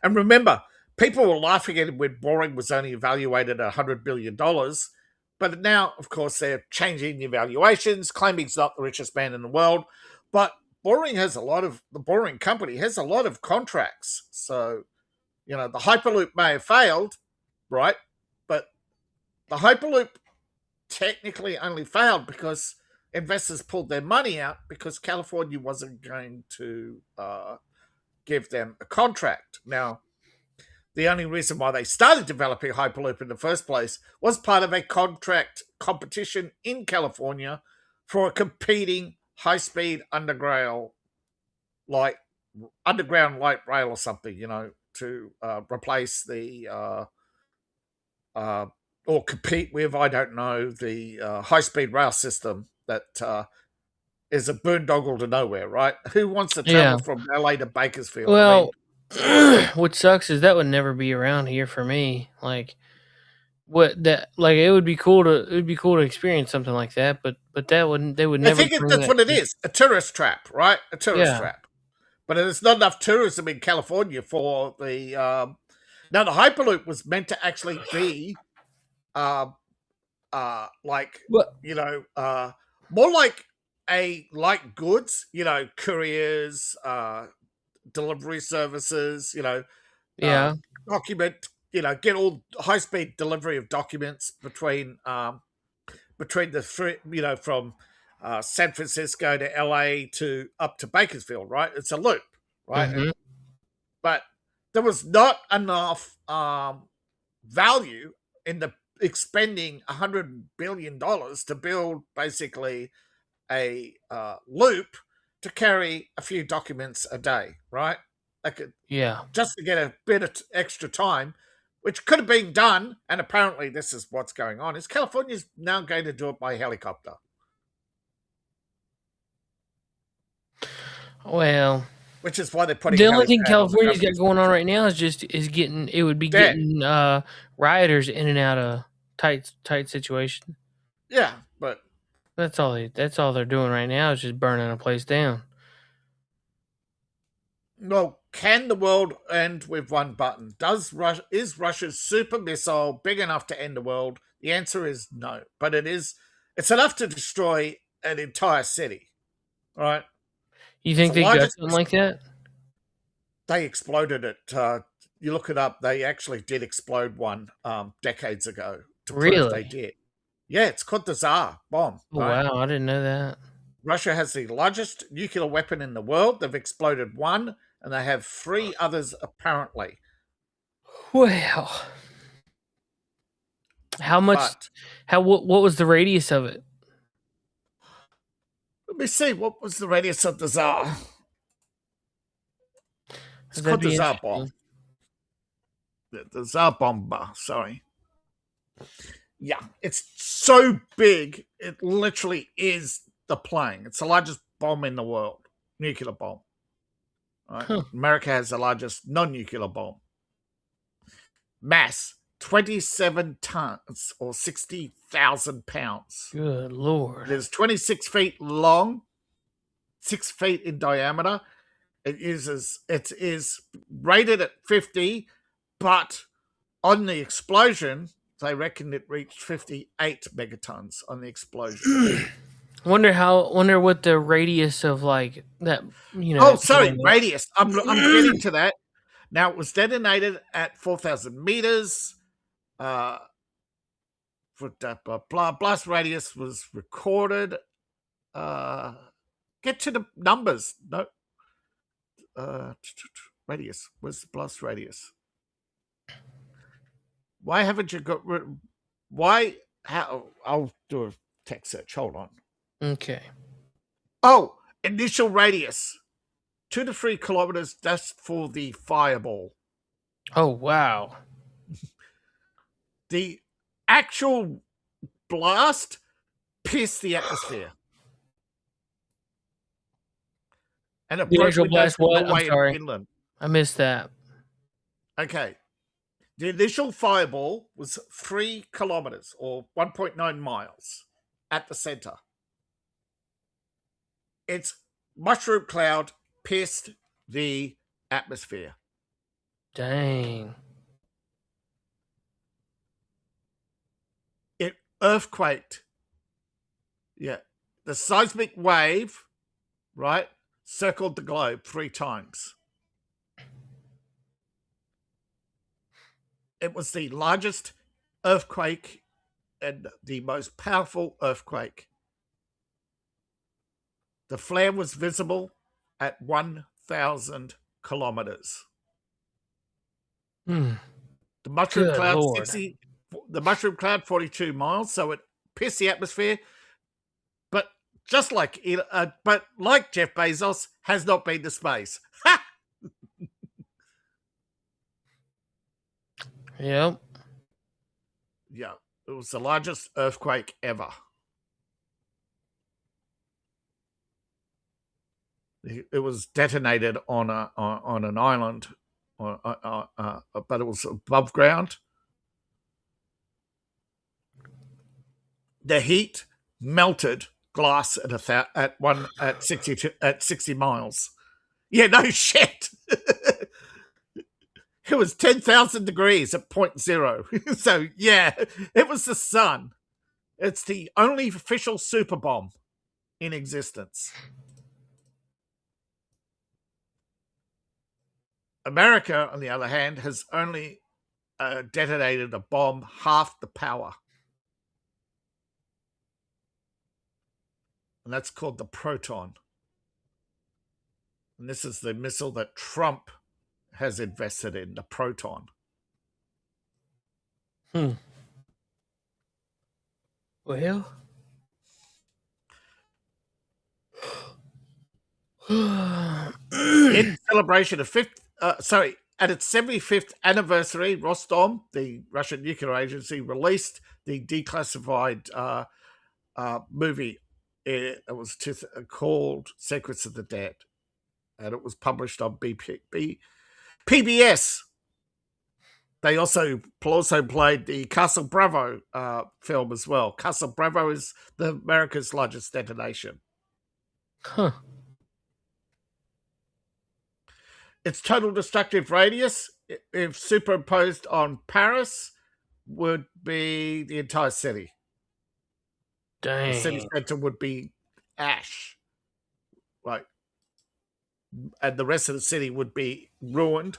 And remember, people were laughing at it when Boring was only evaluated at $100 billion. But now, of course, they're changing the evaluations, claiming he's not the richest man in the world. But the Boring company has a lot of contracts. So, the Hyperloop may have failed, right? But the Hyperloop technically only failed because investors pulled their money out because California wasn't going to give them a contract. Now, the only reason why they started developing Hyperloop in the first place was part of a contract competition in California for a competing high-speed underground light rail or something, to replace the or compete with, I don't know, the high-speed rail system that is a boondoggle to nowhere, right? Who wants to travel from LA to Bakersfield? Well, what sucks is that would never be around here for me. Like, it would be cool to experience something like that, but they would never. I think that's what it is, a tourist trap, right? A tourist trap. But there's not enough tourism in California for the. Now, the Hyperloop was meant to actually be, more like a light goods, couriers, delivery services, document, get all high speed delivery of documents between the three, from San Francisco to LA to up to Bakersfield, right? It's a loop, right? Mm-hmm. But there was not enough value in the expending $100 billion to build basically a loop to carry a few documents a day, right? Just to get a bit of extra time, which could have been done, and apparently this is what's going on, is California's now going to do it by helicopter. Well, which is why they're putting the only thing California's got going on right now is getting rioters in and out of tight situation. Yeah, but that's all they're doing right now is just burning a place down. Well, Can the world end with one button? Is Russia's super missile big enough to end the world? The answer is no, but it's enough to destroy an entire city, right? You think the they got largest- something like that? They exploded it. You look it up. They actually did explode one decades ago to prove Really? they did. Yeah, it's called the Tsar bomb. Oh, right? wow, I didn't know that. Russia has the largest nuclear weapon in the world. They've exploded one, and they have 3 others apparently. Well, how much? What was the radius of it? Let me see. What was the radius of the Tsar? It's That'd called the be Tsar bomb. The Tsar bomber. Sorry. Yeah, it's so big. It literally is the plane. It's the largest bomb in the world, nuclear bomb. Right? Huh. America has the largest non-nuclear bomb. Mass 27 tons or 60,000 pounds. Good Lord. It is 26 feet long, 6 feet in diameter. It is rated at 50, but on the explosion, they reckon it reached 58 megatons on the explosion. Wonder what the radius of like that. Oh, sorry, radius. I'm getting to that. Now it was detonated at 4,000 meters. Blast radius was recorded. Get to the numbers. No. Radius. Where's the blast radius? Why haven't you got? Why? How? I'll do a text search. Hold on. Okay. Oh, initial radius 2 to 3 kilometers. That's for the fireball. Oh wow. The actual blast pierced the atmosphere. And it The broke initial windows blast. What? all the way I'm in sorry. Finland. I missed that. Okay. The initial fireball was 3 kilometers or 1.9 miles at the center. Its mushroom cloud pierced the atmosphere. Dang. It earthquaked. Yeah. The seismic wave, right, circled the globe 3 times. It was the largest earthquake and the most powerful earthquake. The flare was visible at 1,000 kilometers. Hmm. The mushroom Good cloud Lord. 42 miles, so it pierced the atmosphere. But like Jeff Bezos, has not been to space. Ha! Yep. Yeah, it was the largest earthquake ever. It was detonated on an island, but it was above ground. The heat melted glass at 60 miles. Yeah, no shit. It was 10,000 degrees at 0.0. So yeah, it was the sun. It's the only official super bomb in existence. America, on the other hand, has only detonated a bomb half the power. And that's called the Proton. And this is the missile that Trump has invested in, the Proton. Well. In celebration of at its 75th anniversary, Rostom, the Russian nuclear agency, released the declassified movie. It was called Secrets of the Dead, and it was published on PBS. They also played the Castle Bravo film as well. Castle Bravo is America's largest detonation. Huh. its total destructive radius, if superimposed on Paris, would be the entire city. The city Dang. center would be ash, right? And the rest of the city would be ruined,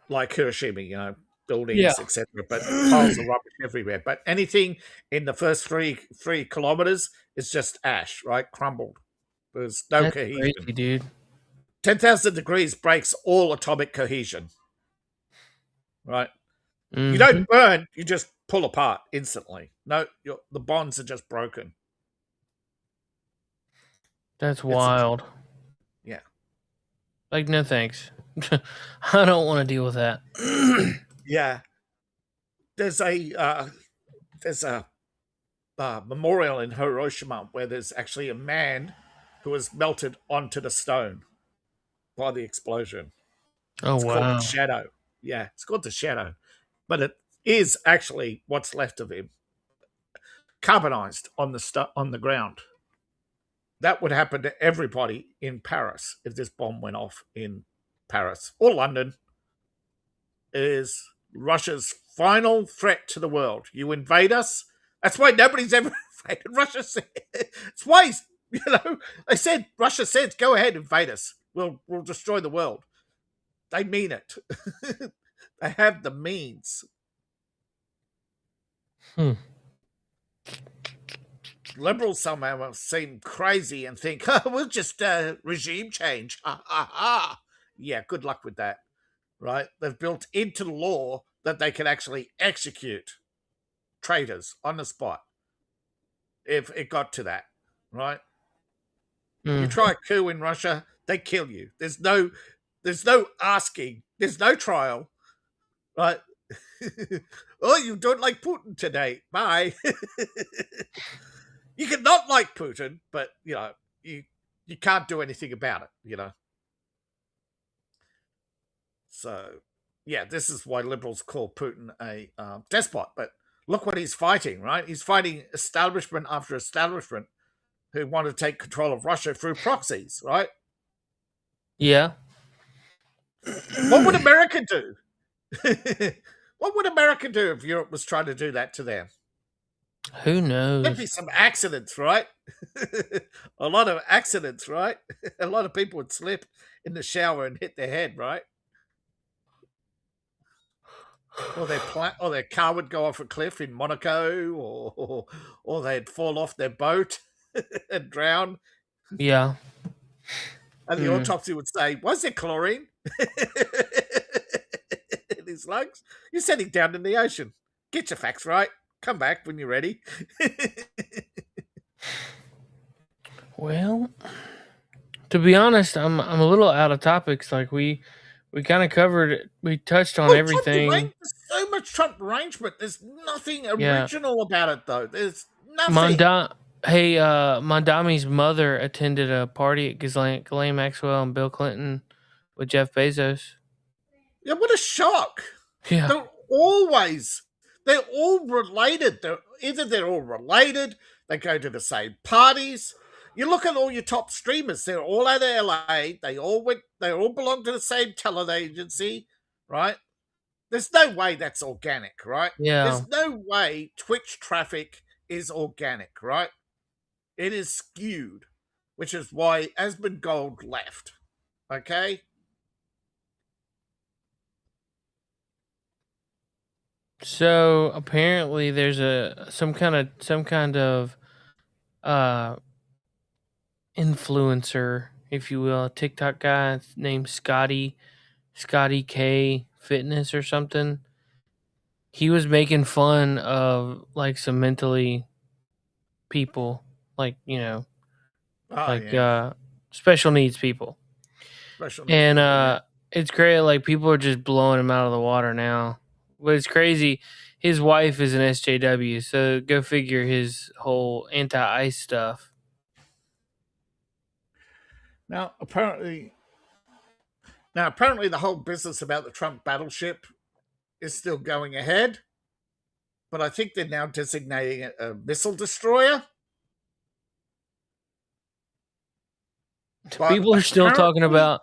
like Hiroshima, buildings, etc. But piles of rubbish everywhere. But anything in the first three kilometers is just ash, right? Crumbled. There's no That's cohesion. crazy, dude. 10,000 degrees breaks all atomic cohesion, right? You Mhm. don't burn, you just pull apart instantly. No, the bonds are just broken. That's wild. Yeah. Like, no thanks. I don't want to deal with that. Yeah. There's a memorial in Hiroshima where there's actually a man who was melted onto the stone by the explosion. Oh, It's called wow. the Shadow. Yeah, it's called the Shadow. But it is actually what's left of him, carbonized on the ground. That would happen to everybody in Paris if this bomb went off in Paris or London. It is Russia's final threat to the world. You invade us. That's why nobody's ever invaded Russia. It's why they said Russia said, "Go ahead, invade us. We'll destroy the world." They mean it. They have the means. Liberals somehow seem crazy and think, we'll just regime change. Yeah, good luck with that, right? They've built into the law that they can actually execute traitors on the spot if it got to that, right? You try a coup in Russia, they kill you. There's no asking. There's no trial, right? Oh, you don't like Putin today. Bye. You can not like Putin, but you can't do anything about it. So, yeah, this is why liberals call Putin a despot. But look what he's fighting, right? He's fighting establishment after establishment who want to take control of Russia through proxies, right? Yeah. What would America do? What would America do if Europe was trying to do that to them? Who knows? There'd be some accidents, right? A lot of accidents, right? A lot of people would slip in the shower and hit their head, right? Or their car would go off a cliff in Monaco, or they'd fall off their boat and drown. Yeah. And the autopsy would say, "Was there chlorine in his lungs? You're sitting down in the ocean. Get your facts right. Come back when you're ready." Well, to be honest, I'm a little out of topics. Like we kind of covered, we touched on everything. There's so much Trump arrangement. There's nothing original about it, though. There's nothing. Mondami's mother attended a party at Ghislaine Maxwell and Bill Clinton with Jeff Bezos. Yeah, what a shock. Yeah. They're all related. They're all related. They go to the same parties. You look at all your top streamers. They're all out of LA. They all belong to the same talent agency, right? There's no way that's organic, right? Yeah. There's no way Twitch traffic is organic, right? It is skewed, which is why Asmongold left. Okay? So apparently there's some kind of influencer, if you will, a TikTok guy named Scotty K Fitness or something. He was making fun of like some mentally people, like special needs people. It's great. Like people are just blowing him out of the water now. But it's crazy. His wife is an SJW, so go figure his whole anti-ICE stuff. Now, apparently the whole business about the Trump battleship is still going ahead, but I think they're now designating it a missile destroyer. People are still talking about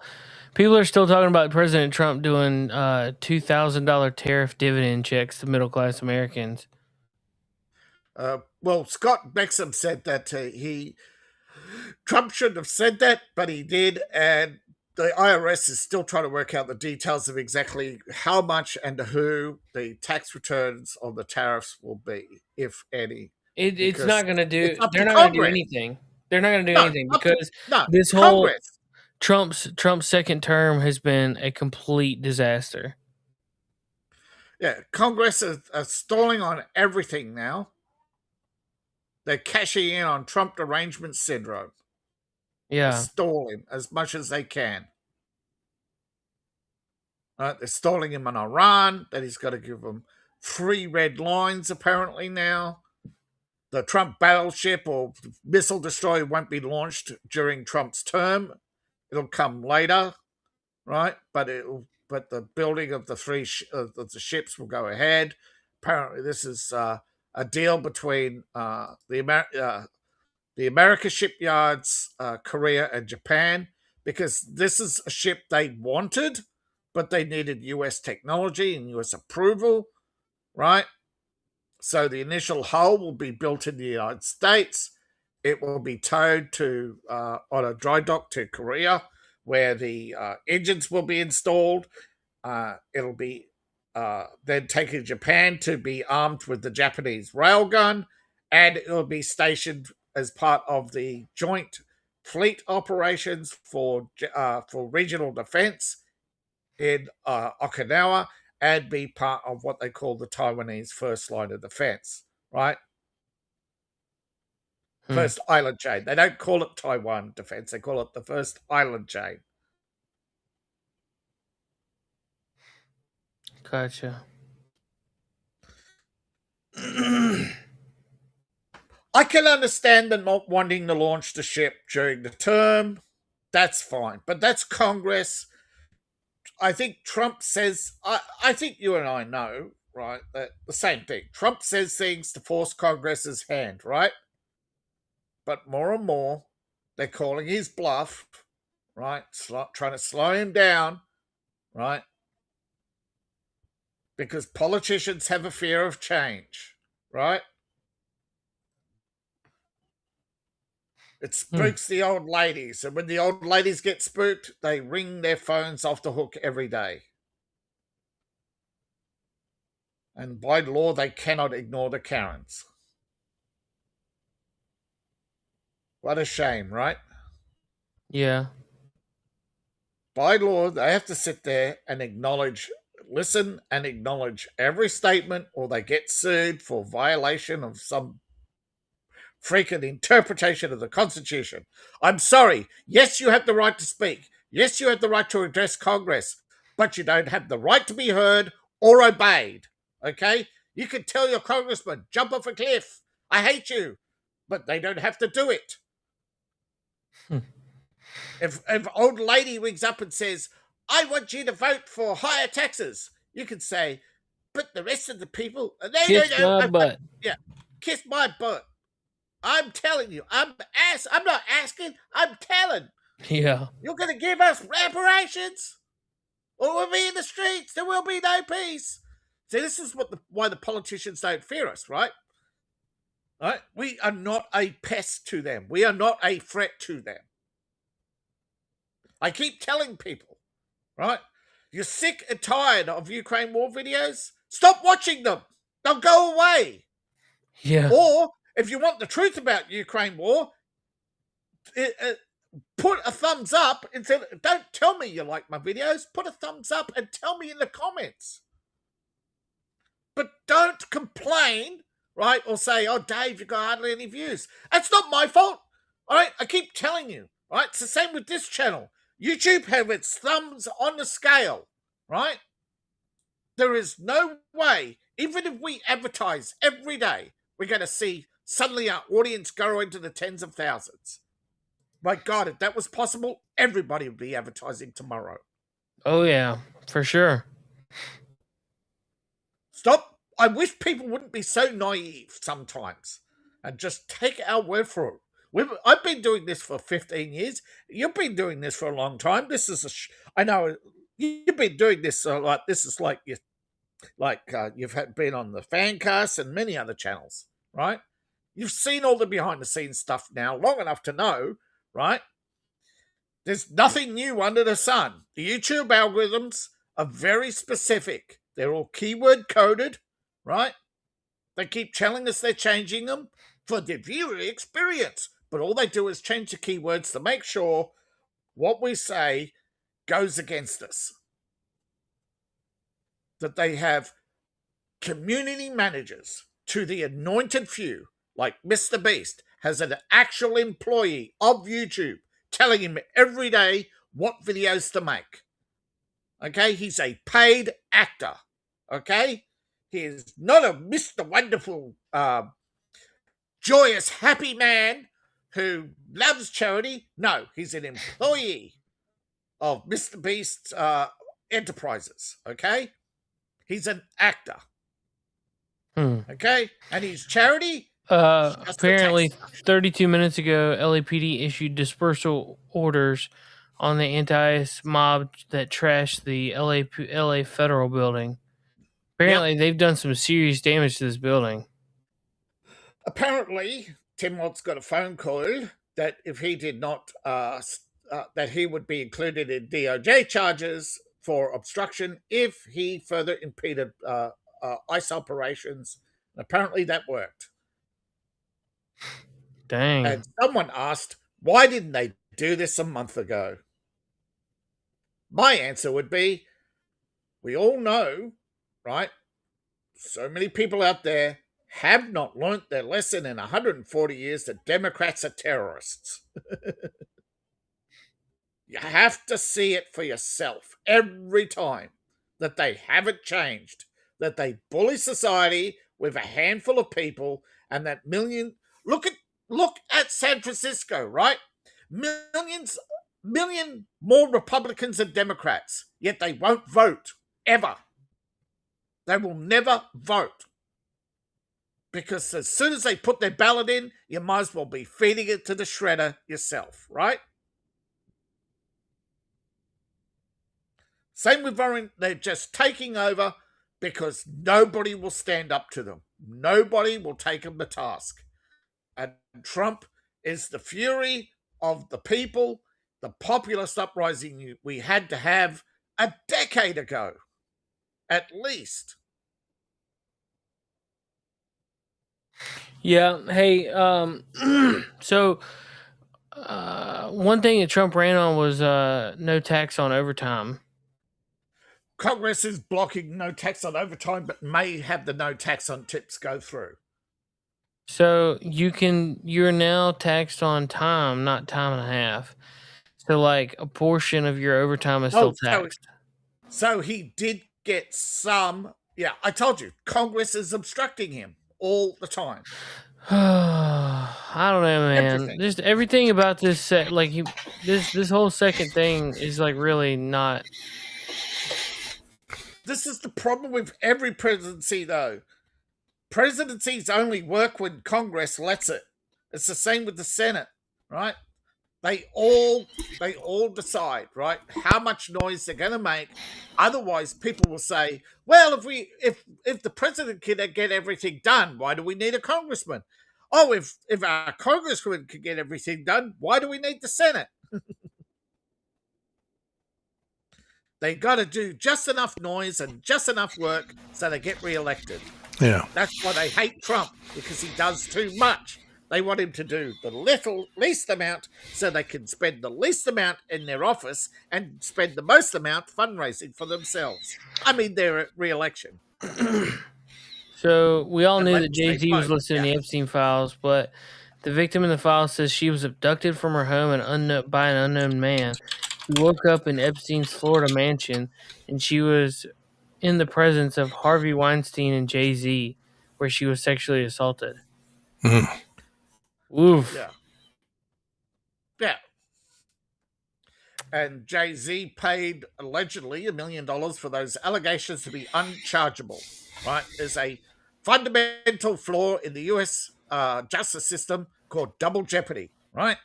People are still talking about President Trump doing $2,000 tariff dividend checks to middle class Americans. Well, Scott Bexham said that Trump shouldn't have said that, but he did, and the IRS is still trying to work out the details of exactly how much and to who the tax returns on the tariffs will be, if any. It's Because not going to do. it's up to They're not going to do Congress. anything. They're not going to do No, anything up to- because no, this whole Congress. Trump's second term has been a complete disaster. Yeah, Congress are stalling on everything now. They're cashing in on Trump derangement syndrome. Yeah. They're stalling as much as they can. They're stalling him on Iran, that he's got to give them 3 red lines apparently now. The Trump battleship or missile destroyer won't be launched during Trump's term. It'll come later, right? But the building of the 3 of the ships will go ahead. Apparently, this is a deal between the America shipyards, Korea, and Japan, because this is a ship they wanted, but they needed US technology and US approval, right? So the initial hull will be built in the United States. It will be towed to on a dry dock to Korea, where the engines will be installed. It'll be then taken to Japan to be armed with the Japanese railgun, and it will be stationed as part of the joint fleet operations for regional defense in Okinawa, and be part of what they call the Taiwanese first line of defense, right? First island chain. They don't call it Taiwan defense. They call it the first island chain. Gotcha. I can understand them not wanting to launch the ship during the term. That's fine. But that's Congress. I think Trump says, I think you and I know, right, that the same thing. Trump says things to force Congress's hand, right? But more and more, they're calling his bluff, right? Trying to slow him down, right? Because politicians have a fear of change, right? It spooks the old ladies. And when the old ladies get spooked, they ring their phones off the hook every day. And by law, they cannot ignore the Karens. What a shame, right? Yeah. By law, they have to sit there and listen and acknowledge every statement, or they get sued for violation of some freaking interpretation of the Constitution. I'm sorry. Yes, you have the right to speak. Yes, you have the right to address Congress, but you don't have the right to be heard or obeyed. Okay? You can tell your congressman, jump off a cliff. I hate you. But they don't have to do it. If old lady rings up and says, I want you to vote for higher taxes, you can say, but the rest of the people, Kiss my butt. Yeah, kiss my butt. I'm telling you, I'm not asking, I'm telling. Yeah. You're going to give us reparations, or we'll be in the streets. There will be no peace. See, this is why the politicians don't fear us, right? Right? We are not a pest to them. We are not a threat to them. I keep telling people, right? You're sick and tired of Ukraine war videos? Stop watching them. They'll go away. Yeah. Or if you want the truth about Ukraine war, put a thumbs up and say, don't tell me you like my videos. Put a thumbs up and tell me in the comments. But don't complain, right? Or say, oh, Dave, you got hardly any views. That's not my fault. All right? I keep telling you, right? It's the same with this channel. YouTube have its thumbs on the scale, right? There is no way, even if we advertise every day, we're going to see suddenly our audience go into the tens of thousands. My God, if that was possible, everybody would be advertising tomorrow. Oh, yeah, for sure. Stop. I wish people wouldn't be so naive sometimes and just take our word for it. I've been doing this for 15 years. You've been doing this for a long time. This is I know you've been doing this a lot. This is like you've been on the Fancast and many other channels, right? You've seen all the behind the scenes stuff now long enough to know, right? There's nothing new under the sun. The YouTube algorithms are very specific. They're all keyword coded, right? They keep telling us they're changing them for the viewer experience, but all they do is change the keywords to make sure what we say goes against us. That they have community managers to the anointed few, like Mr. Beast, has an actual employee of YouTube telling him every day what videos to make. Okay? He's a paid actor. Okay? He is not a Mr. Wonderful, joyous, happy man who loves charity. No, he's an employee of Mr. Beast's enterprises. Okay? He's an actor. Okay? And his charity? Apparently, 32 minutes ago, LAPD issued dispersal orders on the anti-ICE mob that trashed the LA Federal building. Apparently, they've done some serious damage to this building. Apparently, Tim Watt's got a phone call that if he did not, that he would be included in DOJ charges for obstruction if he further impeded ICE operations. And apparently that worked. Dang. And someone asked, why didn't they do this a month ago? My answer would be, we all know, right? So many people out there have not learnt their lesson in 140 years that Democrats are terrorists. You have to see it for yourself every time that they haven't changed, that they bully society with a handful of people, and that look at San Francisco, right? Million more Republicans than Democrats, yet they won't vote ever. They will never vote. Because as soon as they put their ballot in, you might as well be feeding it to the shredder yourself, right? Same with Warren, they're just taking over because nobody will stand up to them. Nobody will take them to task. And Trump is the fury of the people, the populist uprising we had to have a decade ago, at least. Yeah. Hey, so one thing that Trump ran on was no tax on overtime. Congress is blocking no tax on overtime, but may have the no tax on tips go through. So you're now taxed on time, not time and a half. So like a portion of your overtime is still taxed. So he did get some. Yeah, I told you, Congress is obstructing him all the time. I don't know, man. Everything. Just everything about this this whole second thing is like really not. This is the problem with every presidency, though. Presidencies only work when Congress lets it. It's the same with the Senate, right? They all decide, right, how much noise they're going to make. Otherwise, people will say, well, if the president can get everything done, why do we need a congressman? Oh, if our congressman can get everything done, why do we need the Senate? They got to do just enough noise and just enough work so they get reelected. Yeah. That's why they hate Trump, because he does too much. They want him to do the least amount so they can spend the least amount in their office and spend the most amount fundraising for themselves. I mean, their re-election. So we all knew that Jay-Z was listed in the Epstein files, but the victim in the file says she was abducted from her home by an unknown man. She woke up in Epstein's Florida mansion, and she was in the presence of Harvey Weinstein and Jay-Z, where she was sexually assaulted. Oof. Yeah. And Jay-Z paid allegedly $1 million for those allegations to be unchargeable. Right? There's a fundamental flaw in the U.S. Justice system called double jeopardy. right?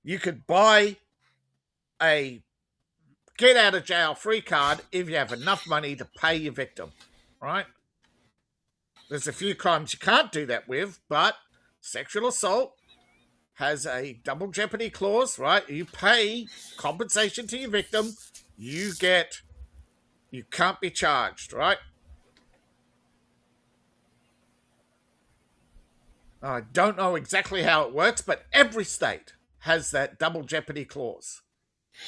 You could buy a get out of jail free card if you have enough money to pay your victim, right? There's a few crimes you can't do that with, but sexual assault has a double jeopardy clause, right? You pay compensation to your victim, you can't be charged, right? I don't know exactly how it works, but every state has that double jeopardy clause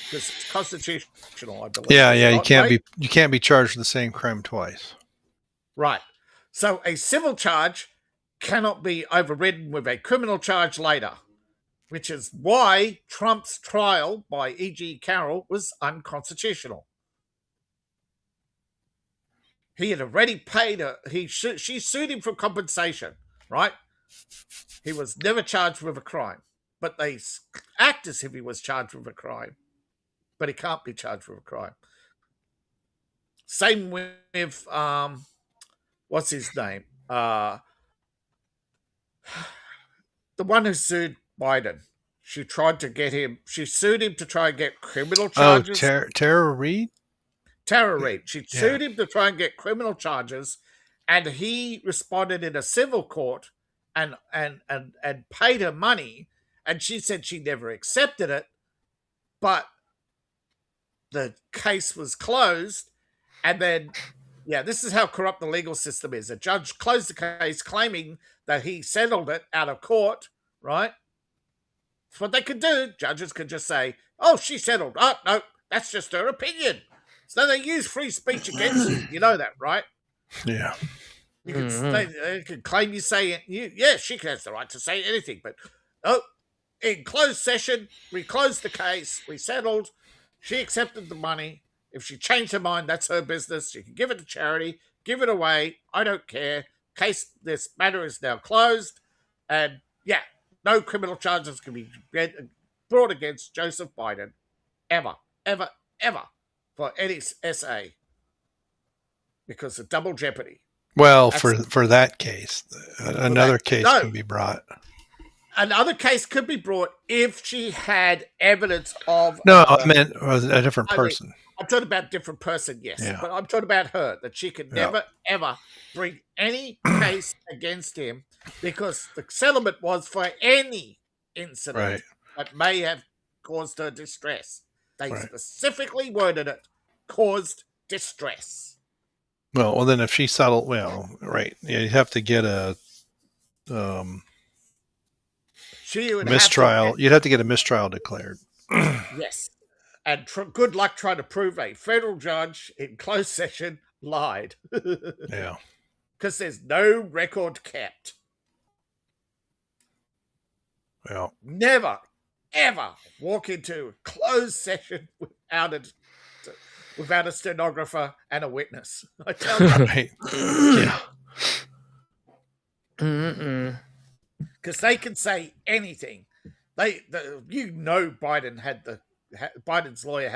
because it's constitutional, I believe. Yeah, Is yeah. it You not, can't Ray? be charged with the same crime twice. Right. So a civil charge cannot be overridden with a criminal charge later, which is why Trump's trial by E.G. Carroll was unconstitutional. He had already paid her. She sued him for compensation, right? He was never charged with a crime, but they act as if he was charged with a crime, but he can't be charged with a crime. Same with what's his name? The one who sued Biden. She sued him to try and get criminal charges. Oh, Tara Reid? Tara Reid. She sued him to try and get criminal charges, and he responded in a civil court and paid her money, and she said she never accepted it, but the case was closed, and then this is how corrupt the legal system is. A judge closed the case claiming that he settled it out of court, right? That's what they could do. Judges could just say, oh, she settled. Oh, no, that's just her opinion. So they use free speech against you. You know that, right? Yeah. You can they can claim you say it. She has the right to say anything. But in closed session, we closed the case. We settled. She accepted the money. If she changed her mind, that's her business. She can give it to charity, give it away. I don't care. This matter is now closed. And no criminal charges can be brought against Joseph Biden ever, ever, ever for any SA because of double jeopardy. Well, for that case, another case can be brought. Another case could be brought if she had evidence of. No, I meant a different person. I'm talking about a different person, yes. Yeah. But I'm talking about her, that she could never, ever bring any case against him because the settlement was for any incident that may have caused her distress. They specifically worded it, caused distress. Well, then if she settled, you have to get a mistrial. You'd have to get a mistrial declared. Yes. And good luck trying to prove a federal judge in closed session lied. Yeah. Because there's no record kept. Well. Never, ever walk into a closed session without a stenographer and a witness. I tell you. Right. Yeah. Because they can say anything. Biden's lawyer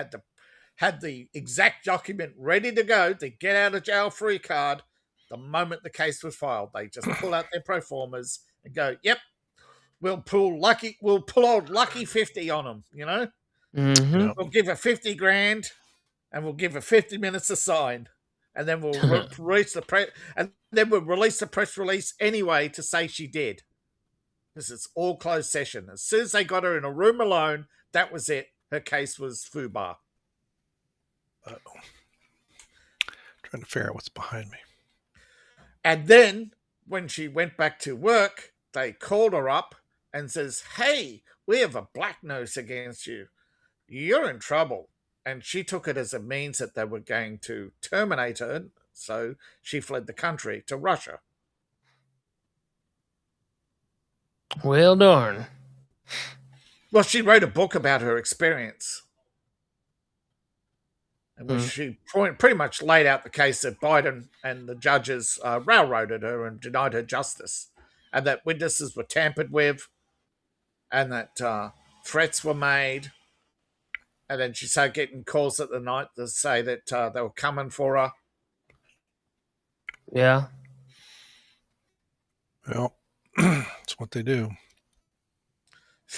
had the exact document ready to go to get out of jail free card the moment the case was filed. They just pull out their pro formas and go, "Yep, we'll pull old lucky 50 on them." You know, We'll give her 50 grand, and we'll give her 50 minutes to sign, and then we'll release the press release anyway to say she did. This is all closed session. As soon as they got her in a room alone, that was it. Her case was FUBAR. Trying to figure out what's behind me. And then when she went back to work, they called her up and says, "Hey, we have a black nose against you. You're in trouble." And she took it as a means that they were going to terminate her. So she fled the country to Russia. Well, darn. Well, she wrote a book about her experience. And she pretty much laid out the case that Biden and the judges railroaded her and denied her justice, and that witnesses were tampered with, and that threats were made. And then she started getting calls at the night to say that they were coming for her. Yeah. Well, that's what they do.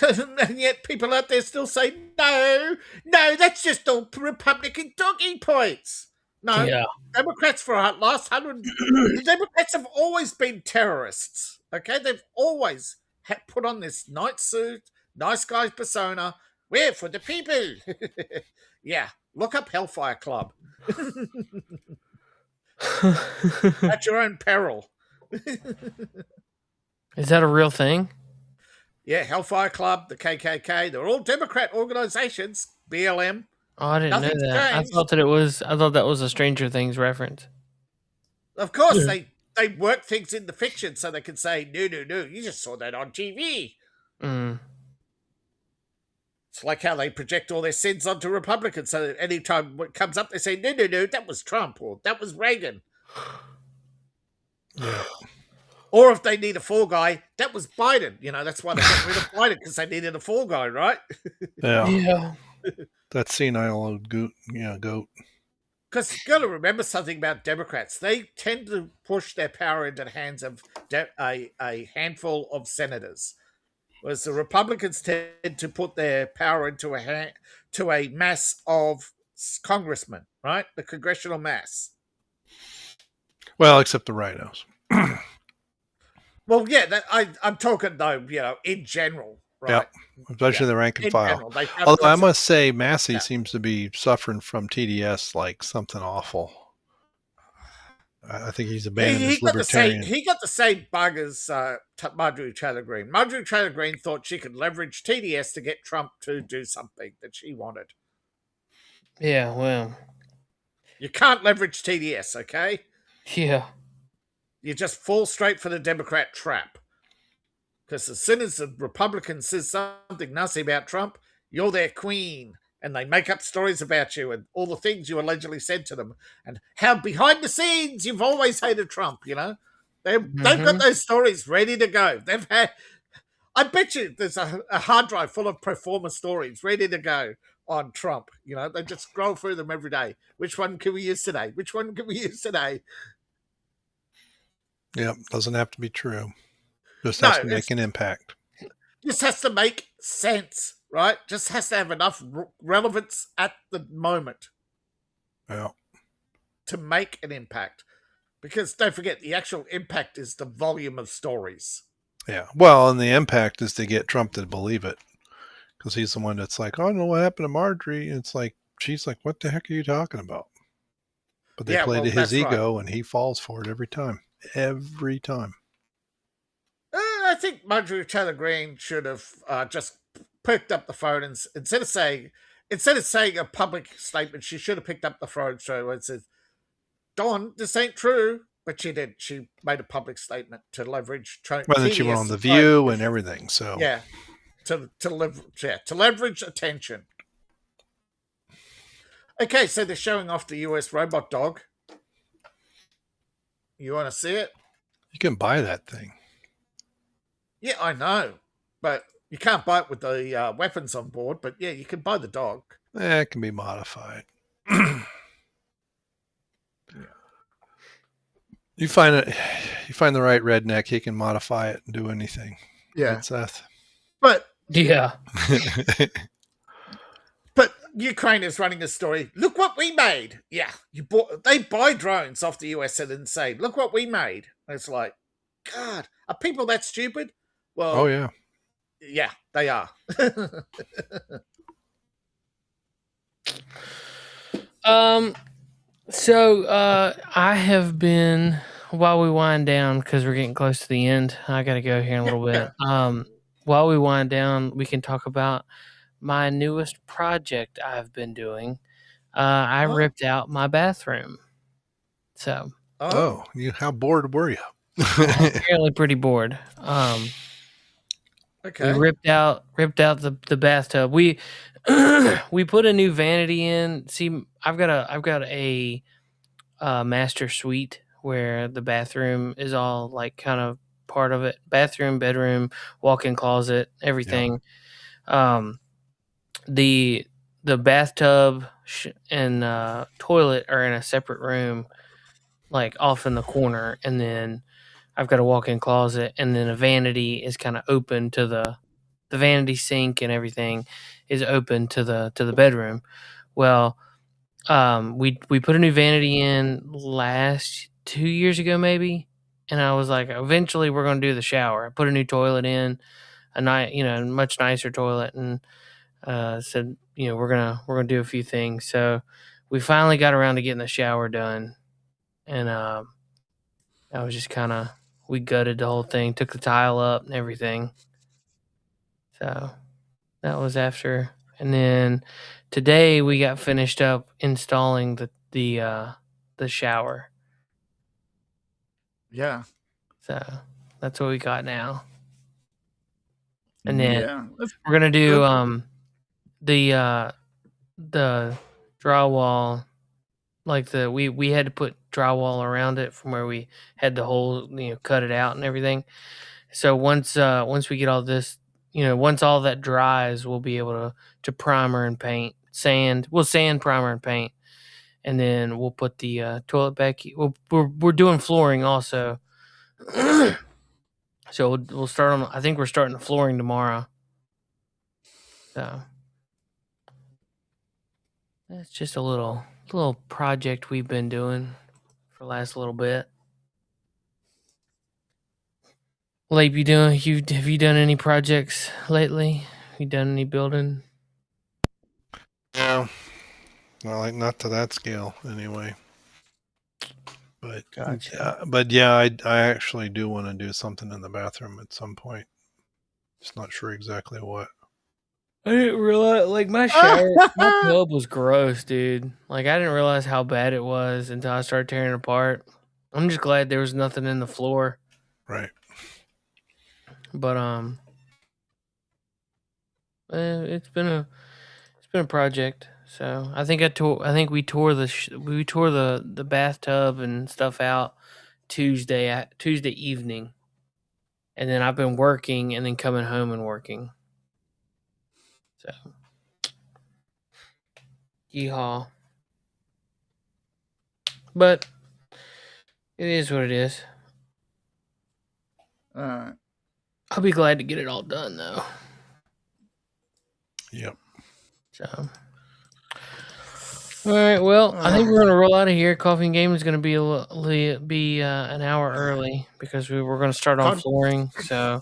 And yet people out there still say, no, that's just all Republican talking points. No, Yeah. Democrats for our last 100... the Democrats have always been terrorists, okay? They've always put on this nice suit, nice guy's persona. We're for the people. Yeah, look up Hellfire Club. At your own peril. Is that a real thing? Yeah, Hellfire Club, the KKK, they're all Democrat organizations, BLM. Oh, I didn't Nothing's know that. changed. I thought that was a Stranger Things reference. Of course, they work things into fiction so they can say, no, you just saw that on TV. Mm. It's like how they project all their sins onto Republicans, so that anytime it comes up, they say, no, that was Trump, or that was Reagan. Yeah. Or if they need a fall guy, that was Biden. You know, that's why they got rid of Biden, because they needed a fall guy, right? Yeah. That senile old goat. Yeah, goat. Because you've got to remember something about Democrats. They tend to push their power into the hands of a handful of senators, whereas the Republicans tend to put their power into a mass of congressmen, right? The congressional mass. Well, except the rhinos. Well, yeah, I'm talking, though, in general, right? Yep. Especially the rank and In file. general, they have Although I lots of- must say, Massey seems to be suffering from TDS like something awful. I think he's abandoned his libertarian. He got the same bug as Marjorie Taylor Greene. Marjorie Taylor Greene thought she could leverage TDS to get Trump to do something that she wanted. Yeah, well. You can't leverage TDS, okay? Yeah. You just fall straight for the Democrat trap. Because as soon as the Republican says something nasty about Trump, you're their queen. And they make up stories about you and all the things you allegedly said to them. And how behind the scenes you've always hated Trump, you know? They've got those stories ready to go. I bet you there's a hard drive full of pro forma stories ready to go on Trump. You know, they just scroll through them every day. Which one can we use today? Which one can we use today? Yep, doesn't have to be true. Just has to make an impact. Just has to make sense, right? Just has to have enough relevance at the moment. Yeah. To make an impact. Because don't forget, the actual impact is the volume of stories. Yeah. Well, and the impact is to get Trump to believe it. Because he's the one that's like, oh, I don't know what happened to Marjorie. And it's like, she's like, what the heck are you talking about? But they play to his ego, and he falls for it every time. Every time. I think Marjorie Taylor Greene should have just picked up the phone and instead of saying a public statement, she should have picked up the phone and said, Don, this ain't true. But she did. She made a public statement to leverage. Well, then she went on The View and everything. So yeah, to leverage attention. Okay, so they're showing off the US robot dog. You want to see it? You can buy that thing. Yeah, I know, but you can't buy it with the weapons on board. But yeah, you can buy the dog. It can be modified. You find the right redneck, he can modify it and do anything. Yeah, Seth. But yeah, but Ukraine is running a story. Look what we made. Yeah, they buy drones off the US and then say, "Look what we made." And it's like, God, are people that stupid? Well, oh yeah, yeah, they are. So I have been, while we wind down, because we're getting close to the end, I got to go here in a little bit. While we wind down, we can talk about my newest project I've been doing. I ripped out my bathroom. So. How bored were you? Apparently pretty bored. Okay. We ripped out the bathtub. We we put a new vanity in. See, I've got a master suite where the bathroom is all like kind of part of it. Bathroom, bedroom, walk-in closet, everything. Yeah. The bathtub and toilet are in a separate room, like off in the corner, and then I've got a walk-in closet, and then a vanity is kind of open to the the vanity sink and everything is open to the bedroom. Well, we put a new vanity in last 2 years ago maybe, and I was like, eventually we're gonna do the shower. I put a new toilet in, a much nicer toilet, and said, we're gonna do a few things. So we finally got around to getting the shower done, and I was just kind of we gutted the whole thing, took the tile up and everything. So that was after, and then today we got finished up installing the shower. Yeah. So that's what we got now. And then Yeah. we're gonna do Good. the drywall, like we had to put drywall around it from where we had the hole, cut it out and everything. So once we get all this, once all that dries, we'll be able to primer and paint, sand. We'll sand, primer, and paint, and then we'll put the toilet back. We're doing flooring also. So we'll start on. I think we're starting the flooring tomorrow. So that's just a little project we've been doing for the last little bit. Like, have you done any projects lately? You done any building? Yeah. Well, like not to that scale anyway. But Gotcha. but yeah, I actually do want to do something in the bathroom at some point. Just not sure exactly what. I didn't realize, like, my tub was gross, dude. Like, I didn't realize how bad it was until I started tearing it apart. I'm just glad there was nothing in the floor. Right. But it's been a project. So I think we tore the bathtub and stuff out Tuesday evening, and then I've been working and then coming home and working. So, yeehaw! But it is what it is. I'll be glad to get it all done though. Yep. So. All right. Well, I think we're gonna roll out of here. Coffee and Game is gonna be an hour early because we're gonna start on flooring. So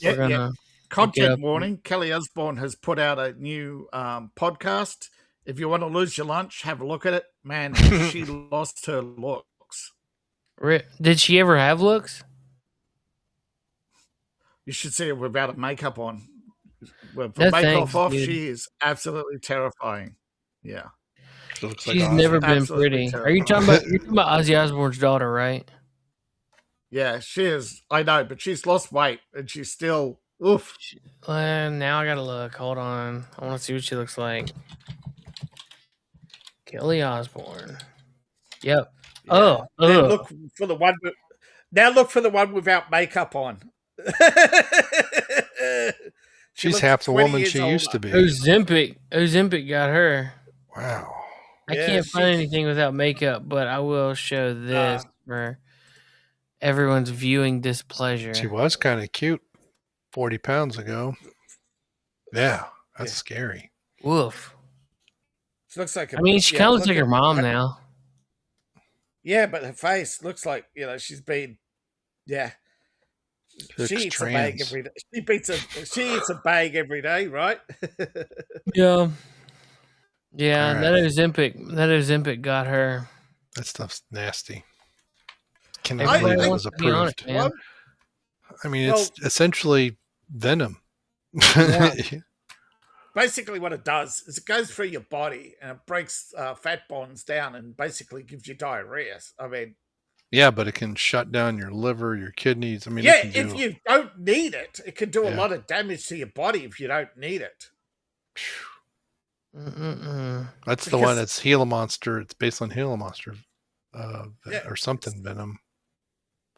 we're gonna content warning. Kelly Osbourne has put out a new podcast. If you want to lose your lunch, have a look at it. Man, she lost her looks. Did she ever have looks? You should see her without a makeup on. With the makeup off, dude. She is absolutely terrifying. Yeah. She's never been pretty. Terrifying. Are you talking about Ozzy Osbourne's daughter, right? Yeah, she is. I know, but she's lost weight and she's still oof. Now I gotta look. Hold on. I want to see what she looks like. Kelly Osbourne. Yep. Yeah. Look for the one. Now look for the one without makeup on. She's half the woman she used to be. Ozempic got her. Wow. I can't find anything without makeup, but I will show this for everyone's viewing displeasure. She was kind of cute 40 pounds ago. Yeah, that's scary. Woof. She looks like she kind of looks like her mom now. Yeah, but her face looks like, she's been, she eats a bag every day. She eats a bag every day, right? Yeah. Yeah, right. That Ozempic got her. That stuff's nasty. Can I believe it was approved? Honest, I mean, it's essentially venom. Yeah. Basically, what it does is it goes through your body and it breaks fat bonds down and basically gives you diarrhea. I mean, yeah, but it can shut down your liver, your kidneys. I mean, if you don't need it, it can do a lot of damage to your body if you don't need it. That's the one that's Gila Monster. It's based on Gila Monster or something venom.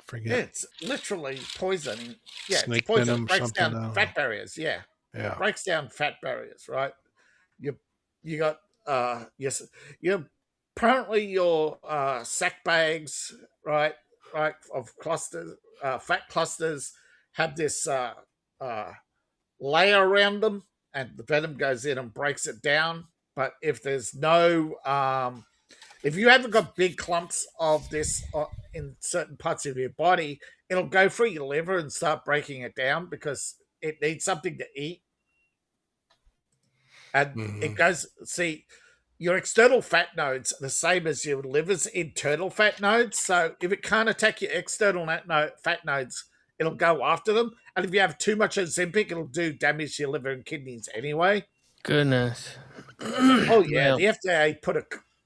Forget. Yeah, it's literally poison. Yeah, snake it's poison. Venom. It breaks something down fat barriers. Yeah. It breaks down fat barriers. Right. You got apparently your sack bags right of clusters, fat clusters have this layer around them, and the venom goes in and breaks it down. But if there's no, if you haven't got big clumps of this in certain parts of your body, it'll go through your liver and start breaking it down because it needs something to eat. And it goes, see, your external fat nodes are the same as your liver's internal fat nodes. So if it can't attack your external fat nodes, it'll go after them. And if you have too much Ozempic, it'll do damage to your liver and kidneys anyway. Goodness. Oh, yeah. Well, The FDA put a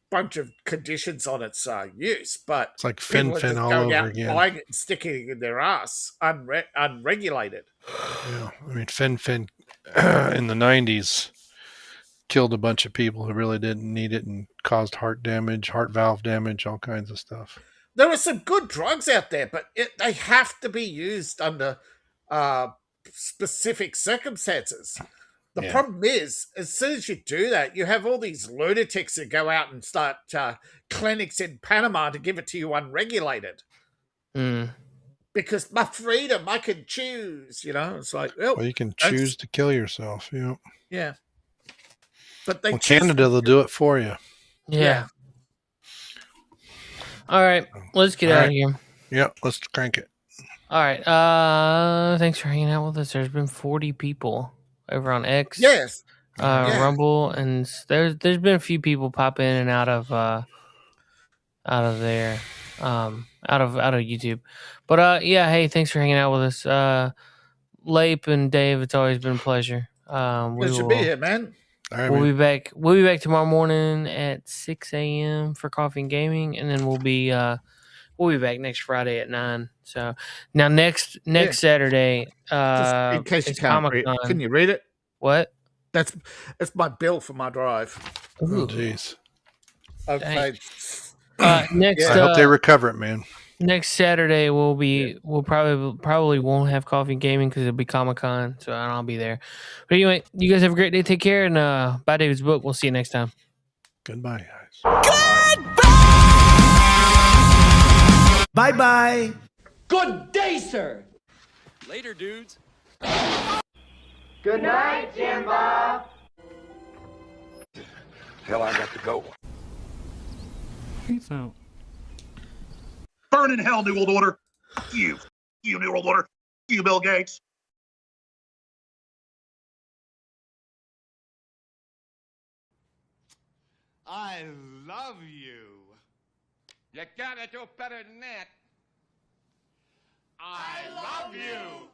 bunch of conditions on its use, but It's like people are Fen just all going over out again. and buying it and sticking it in their ass unregulated. Yeah, I mean, Fen in the 90s killed a bunch of people who really didn't need it and caused heart damage, heart valve damage, all kinds of stuff. There are some good drugs out there, but they have to be used under specific circumstances. The problem is, as soon as you do that, you have all these lunatics that go out and start clinics in Panama to give it to you unregulated. Because my freedom, I can choose, It's like, well, you can choose to kill yourself. Yeah. But Canada, they'll do it for you. Yeah. All right, let's get out of here. Yeah, let's crank it. All right. Thanks for hanging out with us. There's been 40 people over on X. Yes. Rumble, and there's been a few people pop in and out of there, out of YouTube. But hey, thanks for hanging out with us. Lape and Dave, it's always been a pleasure. Pleasure to be here, man. All right, We'll be back. We'll be back tomorrow morning at 6 a.m. for coffee and gaming, and then we'll be back next Friday at 9. So now next Saturday, just in case you can't read it. Can you read it? What? That's my bill for my drive. Oh, jeez. Okay. Next, I hope they recover it, man. Next Saturday we'll probably won't have coffee and gaming because it'll be Comic-Con, so I'll be there. But anyway, you guys have a great day. Take care, and bye, David's book. We'll see you next time. Goodbye, guys. Goodbye. Bye. Good day, sir. Later, dudes. Good night, Jim Bob. Hell, I got to go. Peace out. Burn in hell, New World Order. You New World Order. You, Bill Gates. I love you. You gotta do better than that. I love you.